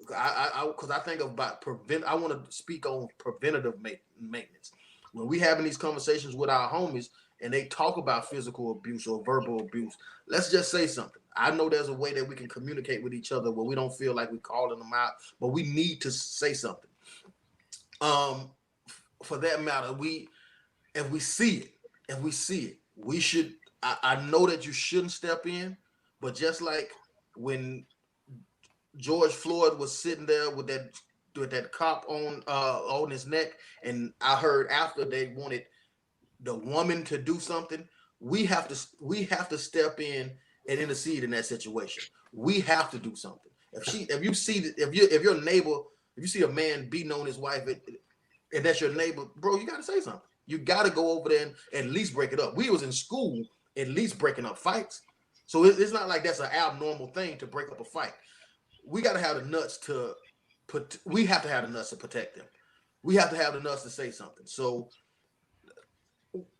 Because I think about I want to speak on preventative maintenance. When we having these conversations with our homies and they talk about physical abuse or verbal abuse, let's just say something. I know there's a way that we can communicate with each other where we don't feel like we're calling them out, but we need to say something. For that matter, if we see it, we should. I know that you shouldn't step in, but just like when George Floyd was sitting there with that cop on his neck, and I heard after they wanted the woman to do something, we have to step in and intercede in that situation. We have to do something. If your neighbor, if you see a man beating on his wife, and that's your neighbor, bro, you got to say something. You got to go over there and at least break it up. We was in school at least breaking up fights, so it's not like that's an abnormal thing to break up a fight. We got to have the nuts to we have to have the nuts to protect them. We have to have the nuts to say something. So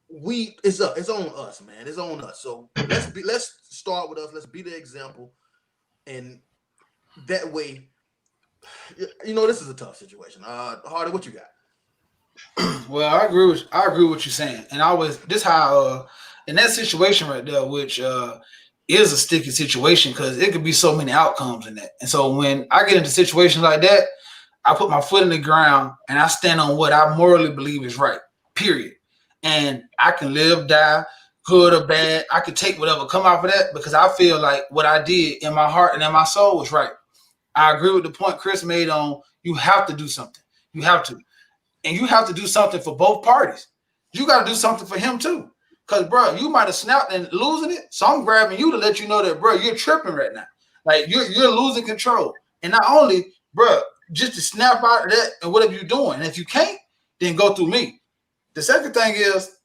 it's on us, man. It's on us. So let's start with us. Let's be the example, and that way, this is a tough situation. Hardy, what you got? Well, I agree with what you're saying, and this how in that situation right there, which is a sticky situation because it could be so many outcomes in that. And so when I get into situations like that, I put my foot in the ground and I stand on what I morally believe is right. Period. And I can live, die, good or bad. I can take whatever come out of that because I feel like what I did in my heart and in my soul was right. I agree with the point Chris made on you have to do something. You have to. And you have to do something for both parties. You got to do something for him too. Because, bro, you might have snapped and losing it. So I'm grabbing you to let you know that, bro, you're tripping right now. Like, you're losing control. And not only, bro, just to snap out of that and whatever you're doing. And if you can't, then go through me. The second thing is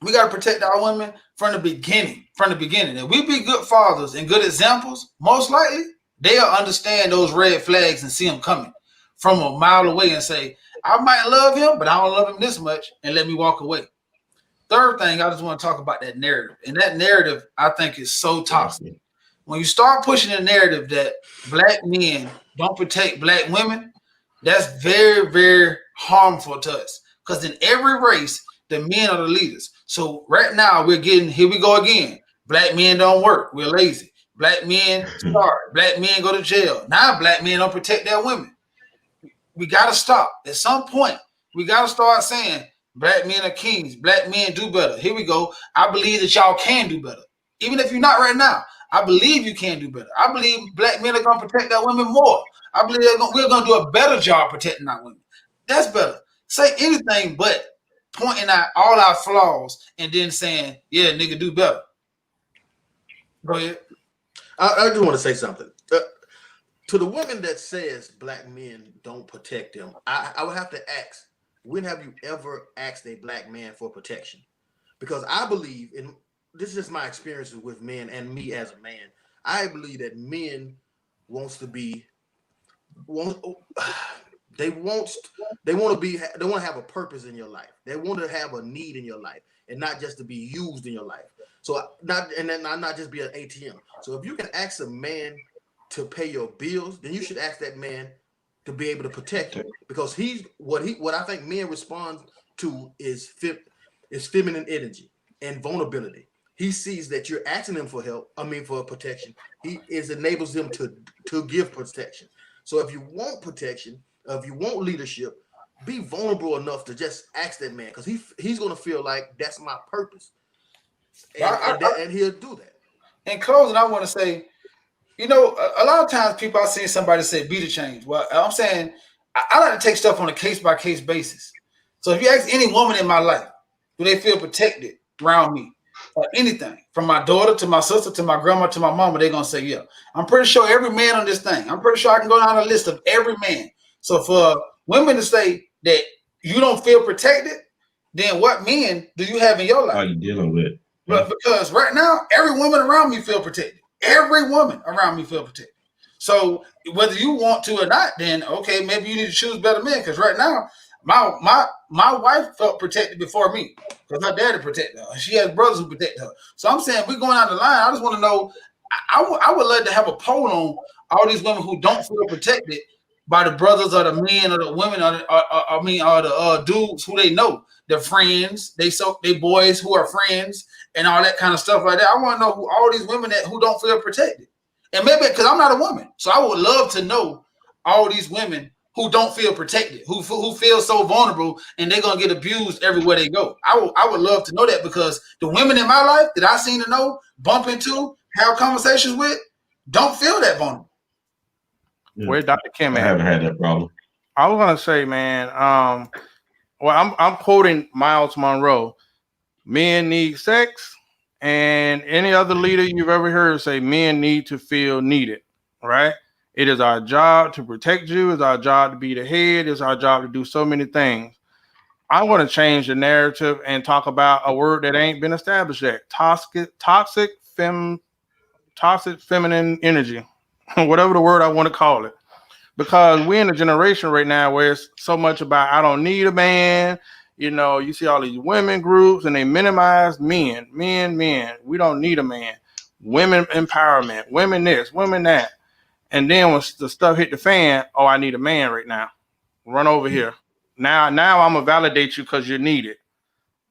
we got to protect our women from the beginning. If we be good fathers and good examples, most likely they'll understand those red flags and see them coming from a mile away and say, I might love him, but I don't love him this much, and let me walk away. Third thing, I just want to talk about that narrative. And that narrative, I think, is so toxic. When you start pushing the narrative that black men don't protect black women, that's very, very harmful to us. Because in every race, the men are the leaders. So right now, here we go again. Black men don't work. We're lazy. Black men starve. Black men go to jail. Now black men don't protect their women. We got to stop. At some point, we got to start saying, black men are kings. Black men do better. Here we go. I believe that y'all can do better. Even if you're not right now, I believe you can do better. I believe black men are going to protect our women more. I believe we're going to do a better job protecting our women. That's better. Say anything but pointing out all our flaws and then saying, yeah, nigga, do better. Go ahead. I do want to say something. To the women that says black men don't protect them, I would have to ask, when have you ever asked a black man for protection? Because I believe, and this is my experiences with men and me as a man, I believe that men want to have a purpose in your life. They want to have a need in your life and not just to be used in your life. So not just be an ATM. So if you can ask a man to pay your bills, then you should ask that man to be able to protect you, because what I think men respond to is is feminine energy and vulnerability. He sees that you're asking him for help. For protection. Enables him to give protection. So if you want protection, if you want leadership, be vulnerable enough to just ask that man, because he's gonna feel like that's my purpose, and he'll do that. In closing, I want to say, a lot of times people, I've seen somebody say be the change. Well, I'm saying I like to take stuff on a case-by-case basis. So if you ask any woman in my life, do they feel protected around me or anything, from my daughter to my sister to my grandma to my mama, they're going to say, yeah. I'm pretty sure every man on this thing, I'm pretty sure I can go down a list of every man. So for women to say that you don't feel protected, then what men do you have in your life? How are you dealing with? But because right now, every woman around me feel protected. Every woman around me feel protected. So whether you want to or not, then okay, maybe you need to choose better men. Because right now, my wife felt protected before me because her daddy protected her. She has brothers who protect her. So I'm saying we're going out the line. I just want to know. I would love to have a poll on all these women who don't feel protected by the brothers or the men or the women or the dudes who they know, their friends, they boys who are friends and all that kind of stuff like that. I want to know who all these women who don't feel protected. And maybe because I'm not a woman, so I would love to know all these women who don't feel protected, who feel so vulnerable, and they're gonna get abused everywhere they go. I would love to know that, because the women in my life that I seem to know, bump into, have conversations with, don't feel that vulnerable. Yeah. Where's Dr. Kim at? I haven't had that problem. I was gonna say, man. Well, I'm quoting Miles Monroe. Men need sex, and any other leader you've ever heard say men need to feel needed. Right? It is our job to protect you. It's our job to be the head. It's our job to do so many things. I want to change the narrative and talk about a word that ain't been established yet: toxic feminine energy, whatever the word I want to call it. Because we're in a generation right now where it's so much about I don't need a man. You see all these women groups and they minimize men. We don't need a man. Women empowerment, women this, women that. And then when the stuff hit the fan, oh, I need a man right now. Run over here. Now I'm gonna validate you because you're needed.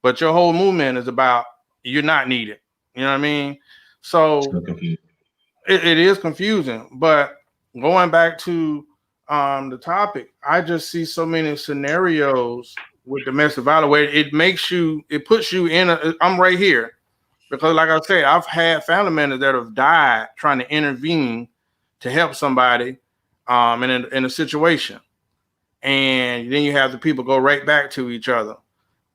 But your whole movement is about you're not needed. You know what I mean? So it is confusing. But going back to the topic, I just see so many scenarios with domestic violence where it puts you in I'm right here. Because like I said, I've had family members that have died trying to intervene to help somebody in a situation. And then you have the people go right back to each other.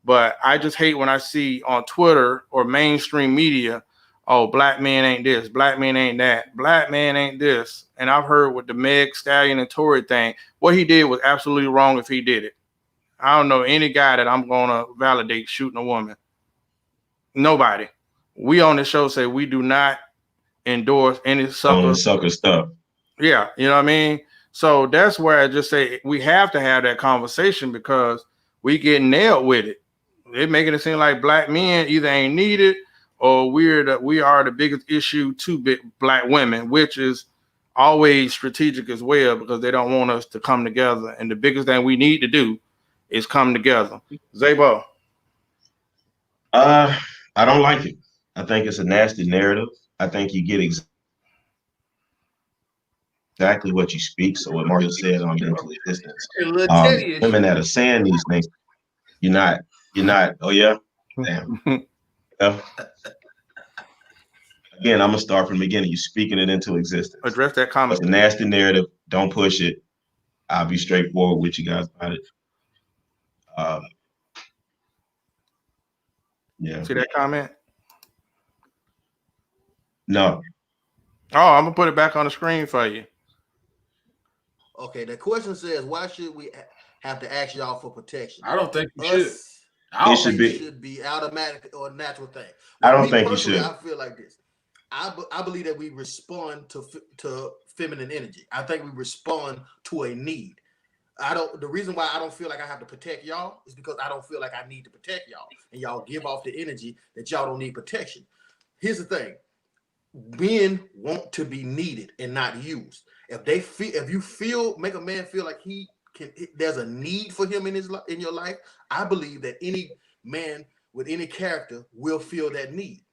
But I just hate when I see on Twitter or mainstream media, oh, black men ain't this, black men ain't that, black man ain't this. And I've heard with the Meg Stallion and Tory thing, what he did was absolutely wrong if he did it. I don't know any guy that I'm going to validate shooting a woman. Nobody. We on the show say we do not endorse any sucker stuff. Yeah, you know what I mean? So that's where I just say we have to have that conversation, because we get nailed with it. They're making it seem like black men either ain't needed or we are the biggest issue to black women, which is always strategic as well, because they don't want us to come together. And the biggest thing we need to do is come together. Zabo. I don't like it. I think it's a nasty narrative. I think you get exactly what you speak. So what Mario said on into existence. Women that are saying these things, you're not. Oh yeah, damn. Yeah. Again, I'm gonna start from the beginning. You're speaking it into existence. Address that comment. It's a nasty narrative. Don't push it. I'll be straightforward with you guys about it. Yeah. See that comment? No. Oh, I'm gonna put it back on the screen for you. Okay, the question says, why should we have to ask y'all for protection? I don't think you should. I don't think it should be automatic or a natural thing. I don't think you should. I feel like this. I believe that we respond to feminine energy. I think we respond to a need. The reason why I don't feel like I have to protect y'all is because I don't feel like I need to protect y'all, and y'all give off the energy that y'all don't need protection. Here's the thing: men want to be needed and not used. If you make a man feel like there's a need for him in your life, I believe that any man with any character will feel that need.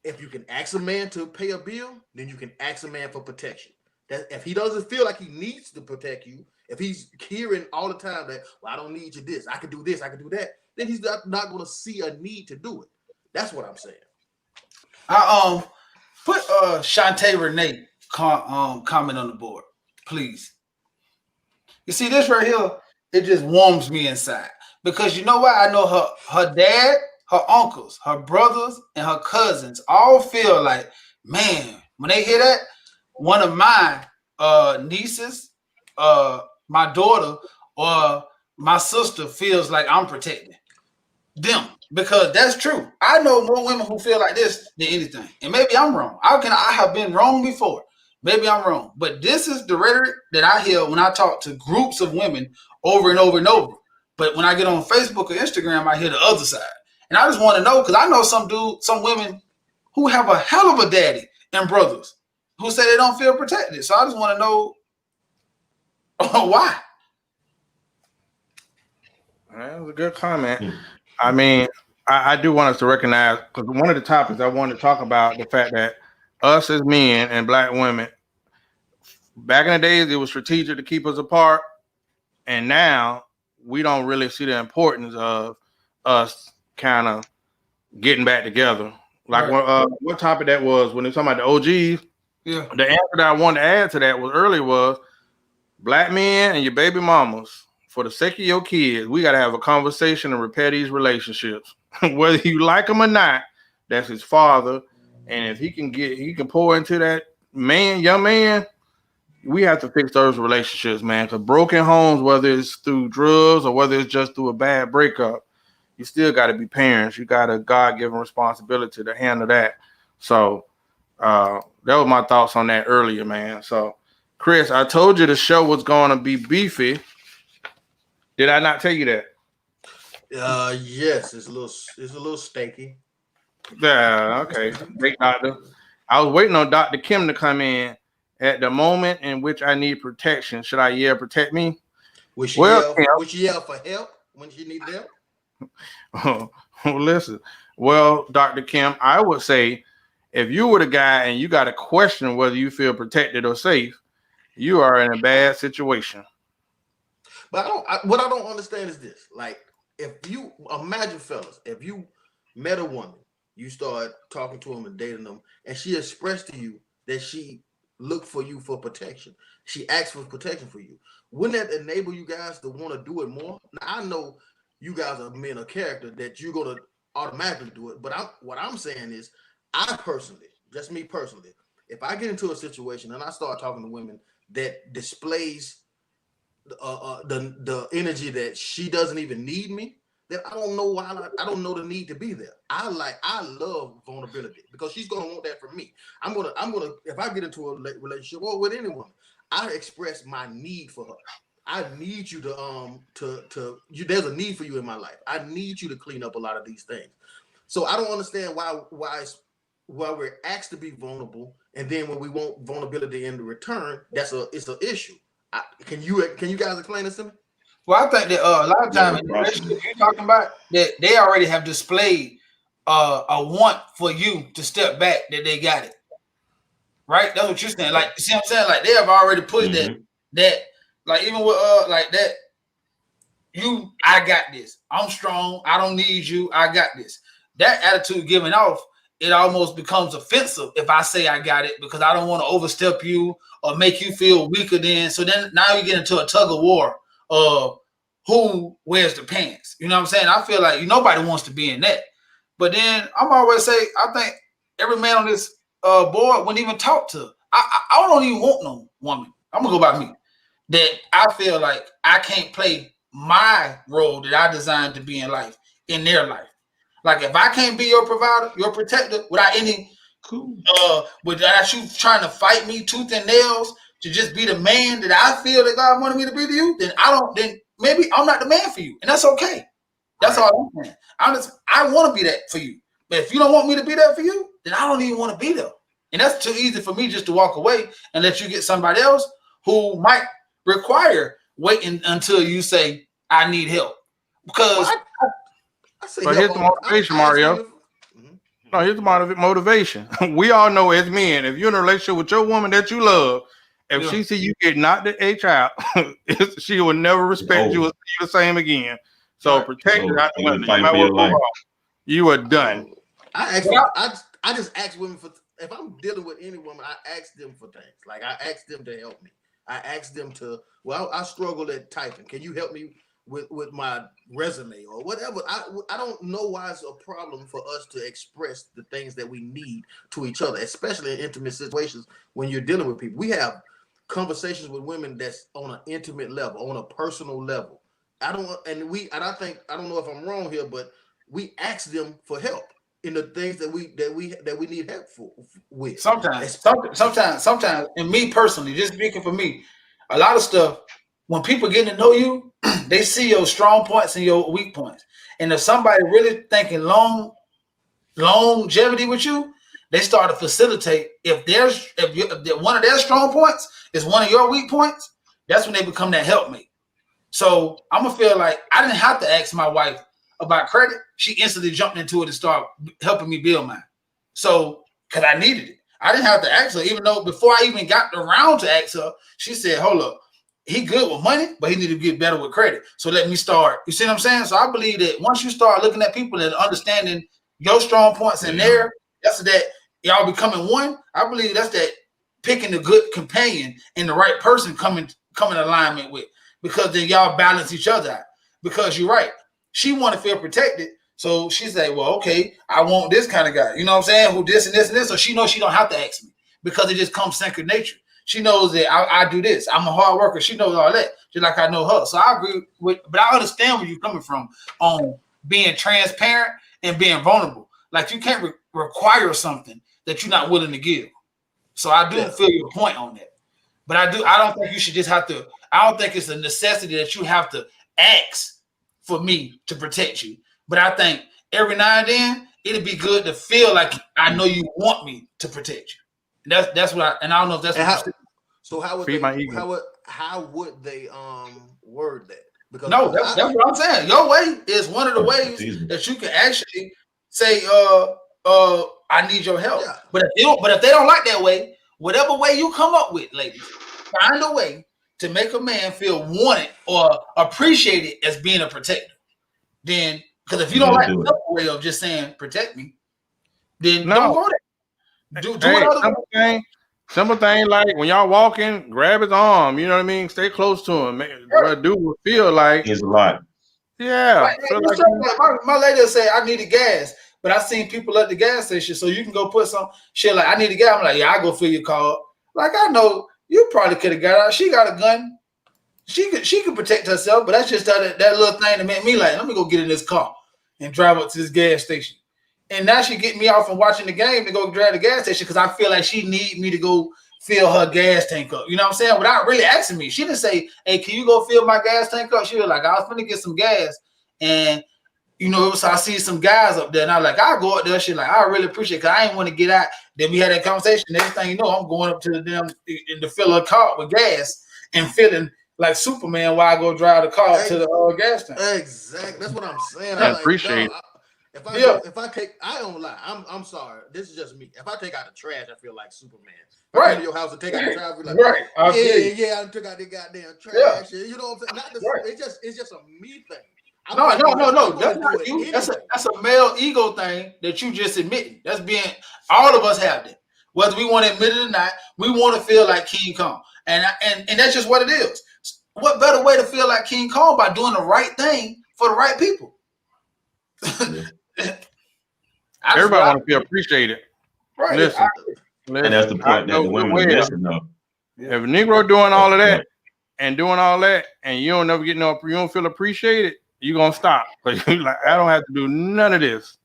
If you can ask a man to pay a bill, then you can ask a man for protection. That if he doesn't feel like he needs to protect you, if he's hearing all the time that, well, I don't need you this, I can do this, I can do that, then he's not going to see a need to do it. That's what I'm saying. I put Shantae Renee comment on the board, please. You see this right here? It just warms me inside because you know what? I know her dad, her uncles, her brothers, and her cousins all feel like, man, when they hear that, one of my nieces, my daughter, or my sister feels like I'm protecting them because that's true. I know more women who feel like this than anything, and maybe I'm wrong. I have been wrong before. Maybe I'm wrong, but this is the rhetoric that I hear when I talk to groups of women over and over and over. But when I get on Facebook or Instagram, I hear the other side. And I just want to know, because I know some women who have a hell of a daddy and brothers who say they don't feel protected. So I just want to know why. That was a good comment. I mean, I do want us to recognize, because one of the topics I wanted to talk about, the fact that us as men and black women, back in the days, it was strategic to keep us apart. And now we don't really see the importance of us kind of getting back together. Like what topic that was when they were talking about the OGs. Yeah. The answer that I wanted to add to that was black men and your baby mamas, for the sake of your kids, we got to have a conversation and repair these relationships. Whether you like them or not, that's his father. And if he can pour into that young man, we have to fix those relationships, man. Because broken homes, whether it's through drugs or whether it's just through a bad breakup, you still got to be parents. You got a God-given responsibility to handle that. So that was my thoughts on that earlier, man. So, Chris, I told you the show was going to be beefy. Did I not tell you that? Yes, it's a little steaky. Yeah, okay. Great doctor. I was waiting on Dr. Kim to come in. At the moment in which I need protection, should I yell, protect me? Would she yell for help when she needs help? Listen. Well, Dr. Kim, I would say if you were the guy and you got a question whether you feel protected or safe, you are in a bad situation. But what I don't understand is this. Like, if you imagine, fellas, if you met a woman, you start talking to them and dating them, and she expressed to you that she look for you for protection. She asked for protection for you. Wouldn't that enable you guys to want to do it more? Now, I know you guys are men of character that you're going to automatically do it. But what I'm saying is, just me personally, if I get into a situation and I start talking to women that displays the energy that she doesn't even need me, then I don't know why. I don't know the need to be there. I love vulnerability because she's gonna want that from me. I'm gonna. If I get into a relationship or with anyone, I express my need for her. I need you to there's a need for you in my life. I need you to clean up a lot of these things. So I don't understand why we're asked to be vulnerable, and then when we want vulnerability in return, it's an issue. Can you guys explain this to me? Well, I think that a lot of times in the relationship you're talking about, that they already have displayed a want for you to step back, that they got it. Right? That's what you're saying. Like, you see what I'm saying? Like, they have already pushed that, like, even with like that, I got this. I'm strong. I don't need you. I got this. That attitude giving off, it almost becomes offensive if I say I got it because I don't want to overstep you or make you feel weaker than. So then now you get into a tug of war of who wears the pants. You know what I'm saying? I feel like nobody wants to be in that. But then I'm always say, I think every man on this board wouldn't even talk to. I don't even want no woman. I'm gonna go by me. That I feel like I can't play my role that I designed to be in life, in their life. Like, if I can't be your provider, your protector, without any without you trying to fight me tooth and nails to just be the man that I feel that God wanted me to be to you, then maybe I'm not the man for you. And that's okay. That's all I'm saying. I want to be that for you. But if you don't want me to be that for you, then I don't even want to be there. And that's too easy for me just to walk away and let you get somebody else who might require waiting until you say, I need help. Because I say But help here's the all- motivation, I ask Mario. them if- Mhm. No, here's the motivation. We all know as men, if you're in a relationship with your woman that you love, if she see you get knocked the H out, she will never respect you or see you the same again. So Right. protect So her out the you window. fight No matter for your what goes life. wrong, you are done. I ask. Yeah. I just ask women for. If I'm dealing with any woman, I ask them for things. Like I ask them to help me. I ask them to. Well, I struggle at typing. Can you help me with my resume or whatever? I don't know why it's a problem for us to express the things that we need to each other, especially in intimate situations when you're dealing with people. We have conversations with women that's on an intimate level, on a personal level. I don't know if I'm wrong here, but we ask them for help in the things that we need help with. Sometimes, and me personally, just speaking for me, a lot of stuff, when people get to know you, they see your strong points and your weak points. And if somebody really thinking longevity with you, they start to facilitate. If one of their strong points is one of your weak points, that's when they become that helpmate. So I'm gonna feel like I didn't have to ask my wife about credit. She instantly jumped into it and started helping me build mine. So, because I needed it. I didn't have to ask her, even though before I even got around to ask her, she said, hold up, he good with money, but he need to get better with credit. So let me start. You see what I'm saying? So I believe that once you start looking at people and understanding your strong points and their, that's that y'all becoming one. I believe that's that picking a good companion and the right person coming in alignment with, because then y'all balance each other out. Because you're right. She want to feel protected. So she say, well, okay, I want this kind of guy. You know what I'm saying? Who this and this and this. So she knows she don't have to ask me because it just comes second nature. She knows that I do this. I'm a hard worker. She knows all that, just like I know her. So I agree with, but I understand where you're coming from on being transparent and being vulnerable. Like you can't require something that you're not willing to give. So I do feel your point on that. But I don't think you should just have to, I don't think it's a necessity that you have to ask for me to protect you. But I think every now and then it'd be good to feel like I know you want me to protect you. That's what I don't know if that's what so how would Feed they my ego. how would they word that? Because no, that's what I'm saying. Your way is one of the ways that you can actually say, I need your help. Yeah. But if they don't like that way, whatever way you come up with, ladies, find a way to make a man feel wanted or appreciated as being a protector. Then, because if you don't like the way of just saying protect me, then don't go there. Do it other way. Simple thing like when y'all walking, grab his arm. You know what I mean? Stay close to him. Right. Dude will feel like it's a lot. Yeah. Like, my lady will say, I need a gas, but I seen people at the gas station, so you can go put some shit like, I need a gas. I'm like, yeah, I go fill your car. Like, I know you probably could have got out. She got a gun. She could protect herself, but that's just that little thing that made me like, let me go get in this car and drive up to this gas station. And now she get me off from watching the game to go drive the gas station because I feel like she need me to go fill her gas tank up. You know what I'm saying? Without really asking me. She didn't say, hey, can you go fill my gas tank up? She was like, I was going to get some gas. And, so I see some guys up there. And I was like, I'll go up there. She like, I really appreciate it because I ain't want to get out. Then we had that conversation. Next thing you know, I'm going up to the damn to fill her car with gas and feeling like Superman while I go drive the car to the gas tank. Exactly. That's what I'm saying. I appreciate it. If I take, I don't lie. I'm sorry. This is just me. If I take out the trash, I feel like Superman. If I come to your house and take out the trash, I feel like, I took out the goddamn trash. You know what I'm saying? It's just a me thing. No. That's not you. That's a male ego thing that you just admitting. That's being, all of us have that. Whether we want to admit it or not, we want to feel like King Kong. And that's just what it is. What better way to feel like King Kong by doing the right thing for the right people? Everybody want to feel appreciated. Right. Listen, and that's the point that the women are missing though. If a Negro doing all of that and doing all that, and you don't never get you don't feel appreciated, you're gonna stop. Because you're like, I don't have to do none of this.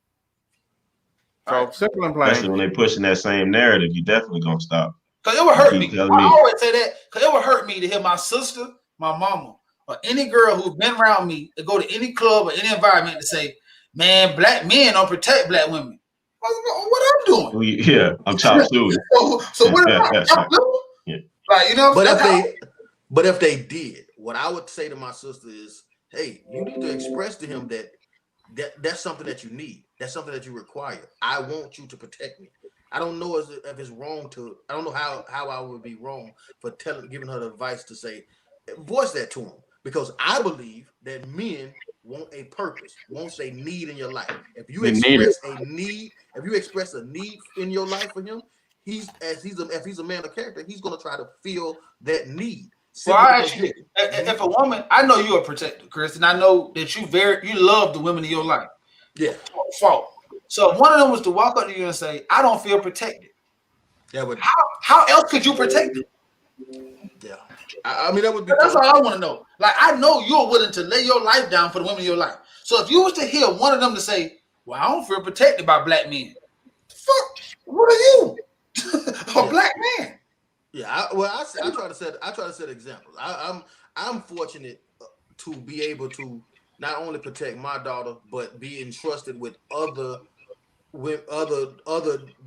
So simple and plain. Especially when they're pushing that same narrative, you definitely gonna stop. Because it would hurt me. I always say that because it would hurt me to hear my sister, my mama, or any girl who's been around me to go to any club or any environment to say, man, black men don't protect black women. What I'm doing? Yeah, I'm chop suey. So what am I doing? Yeah. Like, you know, but if they did, what I would say to my sister is, hey, you need to express to him that that's something that you need. That's something that you require. I want you to protect me. I don't know if it's wrong to. I don't know how I would be wrong for giving her the advice to say, voice that to him, because I believe that men want a purpose, wants a need in your life. If you express a need in your life for him, if he's a man of character, he's gonna try to fill that need. Well, I actually, if a woman, I know you're a protector, Chris, and I know that you love the women in your life. Yeah. Fault. So if one of them was to walk up to you and say, "I don't feel protected," would. How else could you protect it? Yeah. I mean, that would be. That's all I want to know. Like, I know you're willing to lay your life down for the women in your life. So if you was to hear one of them to say, "Well, I don't feel protected by black men," fuck, what are you? A black man? Yeah. I try to set examples. I'm fortunate to be able to not only protect my daughter, but be entrusted with other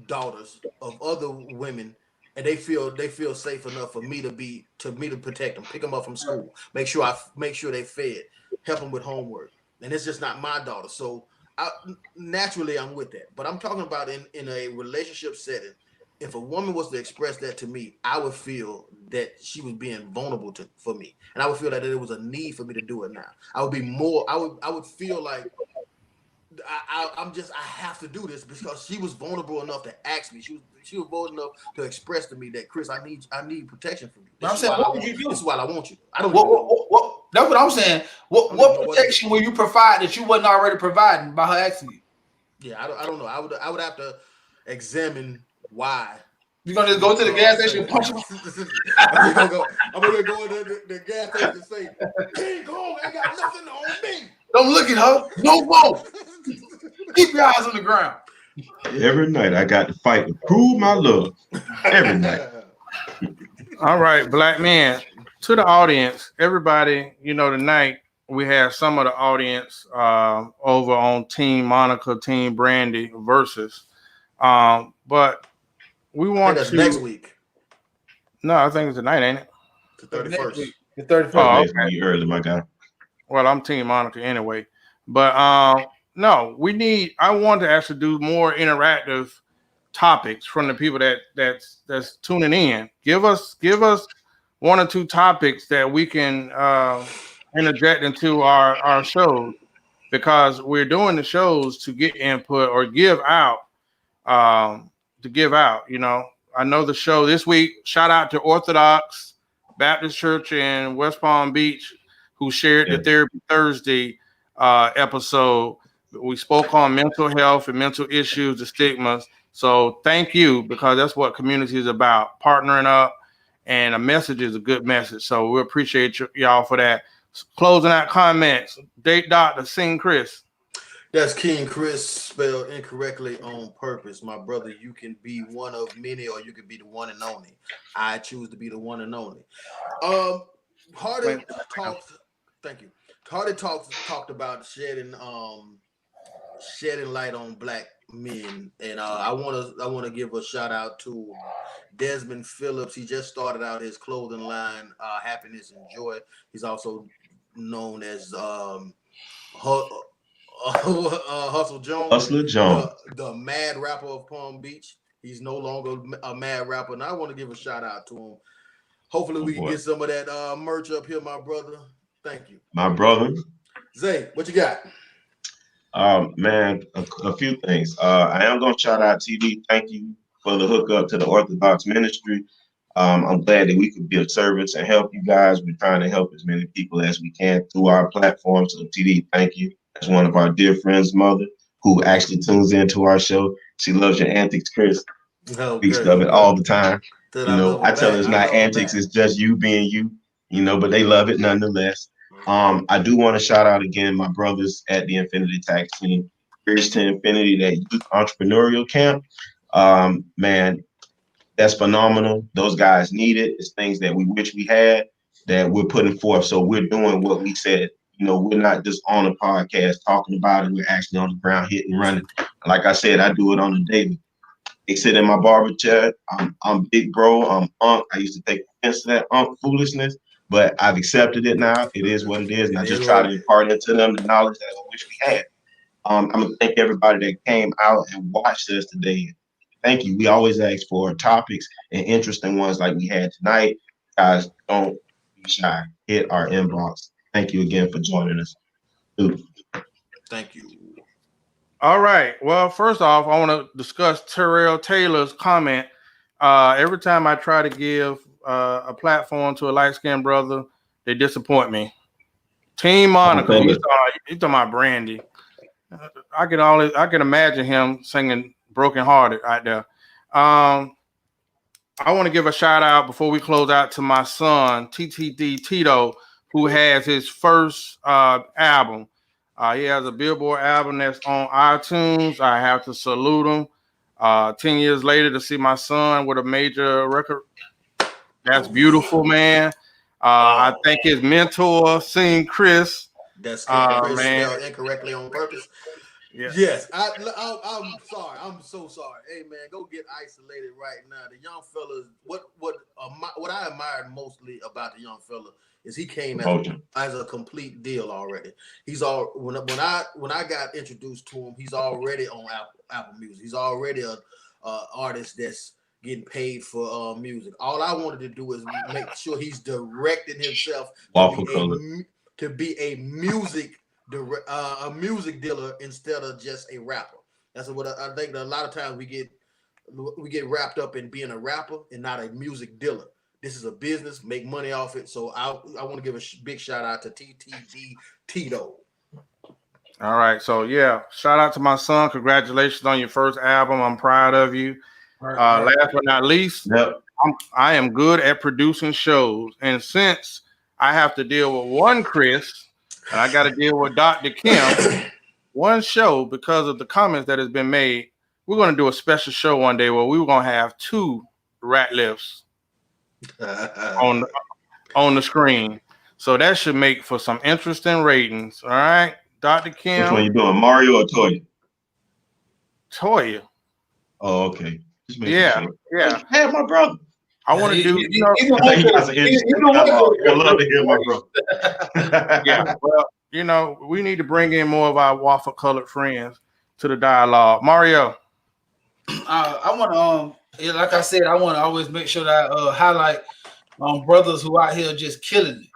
daughters of other women, and they feel safe enough for me to protect them, pick them up from school, make sure they fed, help them with homework, and it's just not my daughter. So naturally I'm with that, but I'm talking about in a relationship setting. If a woman was to express that to me, I would feel that she was being vulnerable for me, and I would feel that there was a need for me to do it now. I would feel like I have to do this because she was vulnerable enough to ask me. She was bold enough to express to me that, Chris, I need protection from you. I'm saying, what would you do? This is why I want you. I don't. What? That's what I'm saying. What protection will you provide that you wasn't already providing by her asking you? Yeah, I don't know. I would have to examine why. You're gonna just go to the gas station and punch him? I'm gonna go to the gas station and say, "Hey, go! I got nothing on me." Don't look at her. No more. Keep your eyes on the ground. Every night I got to fight to prove my love. Every night. All right, black men, to the audience, everybody, tonight we have some of the audience over on Team Monica, Team Brandy versus. But we want that's to next week. No, I think it's tonight, ain't it? The 31st. The 31st. Oh, Okay. Early, my guy. Well, I'm Team Monica anyway. But no, I want to actually do more interactive topics from the people that's tuning in. Give us one or two topics that we can interject into our shows, because we're doing the shows to get input or give out. I know the show this week. Shout out to Orthodox Baptist Church in West Palm Beach, who shared the Therapy Thursday episode. We spoke on mental health and mental issues, the stigmas. So thank you, because that's what community is about, partnering up, and a message is a good message. So we appreciate y'all for that. Closing out comments. Date Doctor, Sing Chris. That's King Chris spelled incorrectly on purpose. My brother, you can be one of many, or you can be the one and only. I choose to be the one and only. Hardy talked. Thank you. Hardy talked about shedding light on black men, and I want to give a shout out to Desmond Phillips. He just started out his clothing line, Happiness and Joy. He's also known as Hustle Jones, Hustler Jones, the mad rapper of Palm Beach. He's no longer a mad rapper, and I want to give a shout out to him. Hopefully, we can get some of that merch up here, my brother. Thank you, my brother. Zay, what you got? Man, a few things. I am gonna shout out TD. Thank you for the hookup to the Orthodox Ministry. I'm glad that we could be of service and help you guys. We're trying to help as many people as we can through our platform. So TD, thank you. That's one of our dear friends' mother, who actually tunes into our show. She loves your antics, Chris. Speaks of it all the time. I tell her it's not antics, it's just you being you, but they love it nonetheless. I do want to shout out again my brothers at the Infinity Tag Team, Bridge to Infinity, that youth entrepreneurial camp. Man, that's phenomenal. Those guys need it. It's things that we wish we had that we're putting forth. So we're doing what we said. We're not just on a podcast talking about it. We're actually on the ground hitting, running. Like I said, I do it on the daily. They sit in my barber chair. I'm big bro. I'm Unc. I used to take offense to that Unc foolishness, but I've accepted it now. It is what it is. And I just try to impart into them the knowledge that I wish we had. I'm gonna thank everybody that came out and watched us today. Thank you. We always ask for topics and interesting ones like we had tonight. Guys, don't be shy. Hit our inbox. Thank you again for joining us. Thank you. All right. Well, first off, I want to discuss Terrell Taylor's comment. Every time I try to give a platform to a light-skinned brother, they disappoint me. Team Monica, he's talking about Brandy. I can imagine him singing "Broken Hearted" right there. I want to give a shout out before we close out to my son TTD Tito, who has his first album. He has a Billboard album that's on iTunes. I have to salute him. 10 years later, to see my son with a major record, that's beautiful, man. I thank his mentor, Seeing Chris. That's Chris man. spelled incorrectly on purpose. Yeah. Yes, I'm sorry. I'm so sorry. Hey man, go get isolated right now. The young fella, what I admired mostly about the young fella is he came as a complete deal already. He's all when I got introduced to him, he's already on Apple Music. He's already a artist that's getting paid for music. All I wanted to do is make sure he's directing himself to be a music dealer instead of just a rapper. That's what I think that a lot of times we get wrapped up in being a rapper and not a music dealer. This is a business, make money off it. So I want to give a big shout out to TTD Tito. All right. So yeah, shout out to my son. Congratulations on your first album. I'm proud of you. Last but not least, I am good at producing shows. And since I have to deal with one Chris, and I got to deal with Dr. Kim, one show, because of the comments that has been made, we're going to do a special show one day where we're going to have two rat lifts on the screen. So that should make for some interesting ratings. All right, Dr. Kim. Which one you doing, Mario or Toya? Toya. Oh, okay. Yeah. Hey, my brother. I want to do. I love to hear my brother. Yeah. Well, we need to bring in more of our waffle colored friends to the dialogue. Mario. I want to, like I said, I want to always make sure that I highlight brothers who out here just killing it.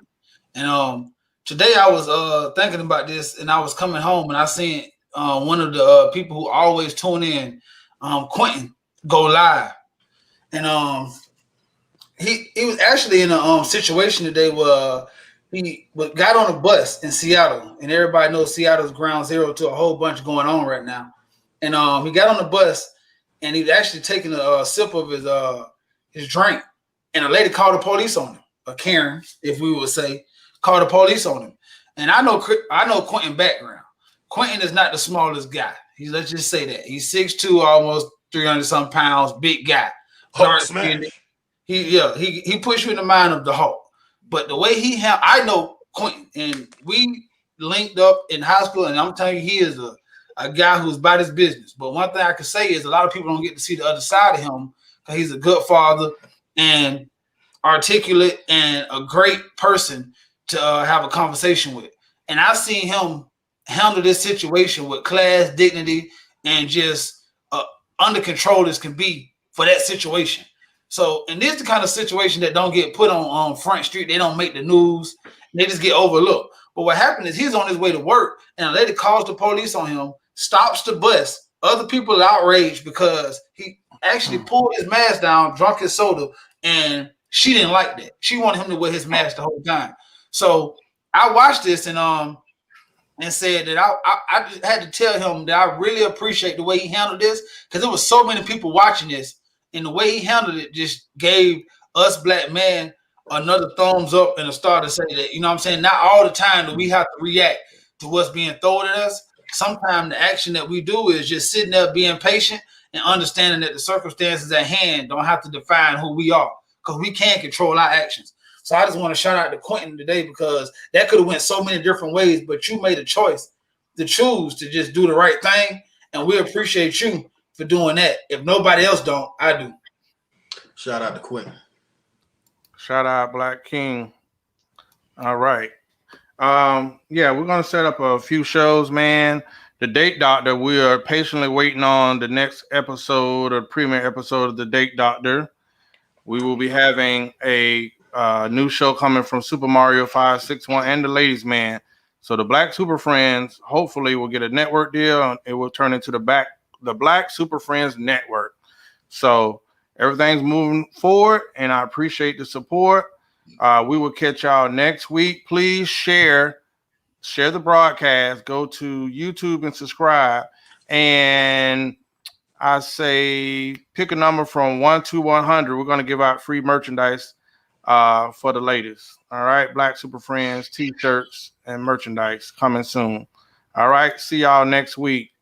And today I was thinking about this, and I was coming home, and I seen one of the people who always tune in, Quentin, go live, and he was actually in a situation today where he got on a bus in Seattle, and everybody knows Seattle's ground zero to a whole bunch going on right now. And he got on the bus, and he was actually taking a sip of his drink, and a lady called the police on him, a Karen, if we would say, called the police on him. And I know Quentin background. Quentin is not the smallest guy. Let's just say that he's 6'2", almost 300 some pounds, big guy. He pushed you in the mind of the Hulk. But the way I know Quentin, and we linked up in high school, and I'm telling you, he is a guy who's about his business. But one thing I can say is a lot of people don't get to see the other side of him, because he's a good father and articulate and a great person to have a conversation with. And I've seen him handle this situation with class, dignity, and just under control as can be for that situation. So, and this is the kind of situation that don't get put on Front Street. They don't make the news. They just get overlooked. But what happened is he's on his way to work, and a lady calls the police on him, stops the bus. Other people are outraged because he actually pulled his mask down, drunk his soda, and she didn't like that. She wanted him to wear his mask the whole time. So I watched this and said that I just had to tell him that I really appreciate the way he handled this, because there was so many people watching this, and the way he handled it just gave us black men another thumbs up and a star to say that, you know what I'm saying? Not all the time do we have to react to what's being thrown at us. Sometimes the action that we do is just sitting there being patient and understanding that the circumstances at hand don't have to define who we are, because we can control our actions. So I just want to shout out to Quentin today, because that could have went so many different ways, but you made a choice to choose to just do the right thing, and we appreciate you for doing that. If nobody else don't, I do. Shout out to Quentin. Shout out Black King. All right. Yeah, we're gonna set up a few shows, man. The Date Doctor, we are patiently waiting on the next episode or premiere episode of The Date Doctor. We will be having a new show coming from Super Mario 561 and the Ladies Man. So the Black Super Friends hopefully will get a network deal. It will turn into the Black Super Friends Network. So everything's moving forward, and I appreciate the support. We will catch y'all next week. Please share the broadcast. Go to YouTube and subscribe. And I say pick a number from 1 to 100. We're going to give out free merchandise for the ladies. All right. Black Super Friends, t-shirts, and merchandise coming soon. All right. See y'all next week.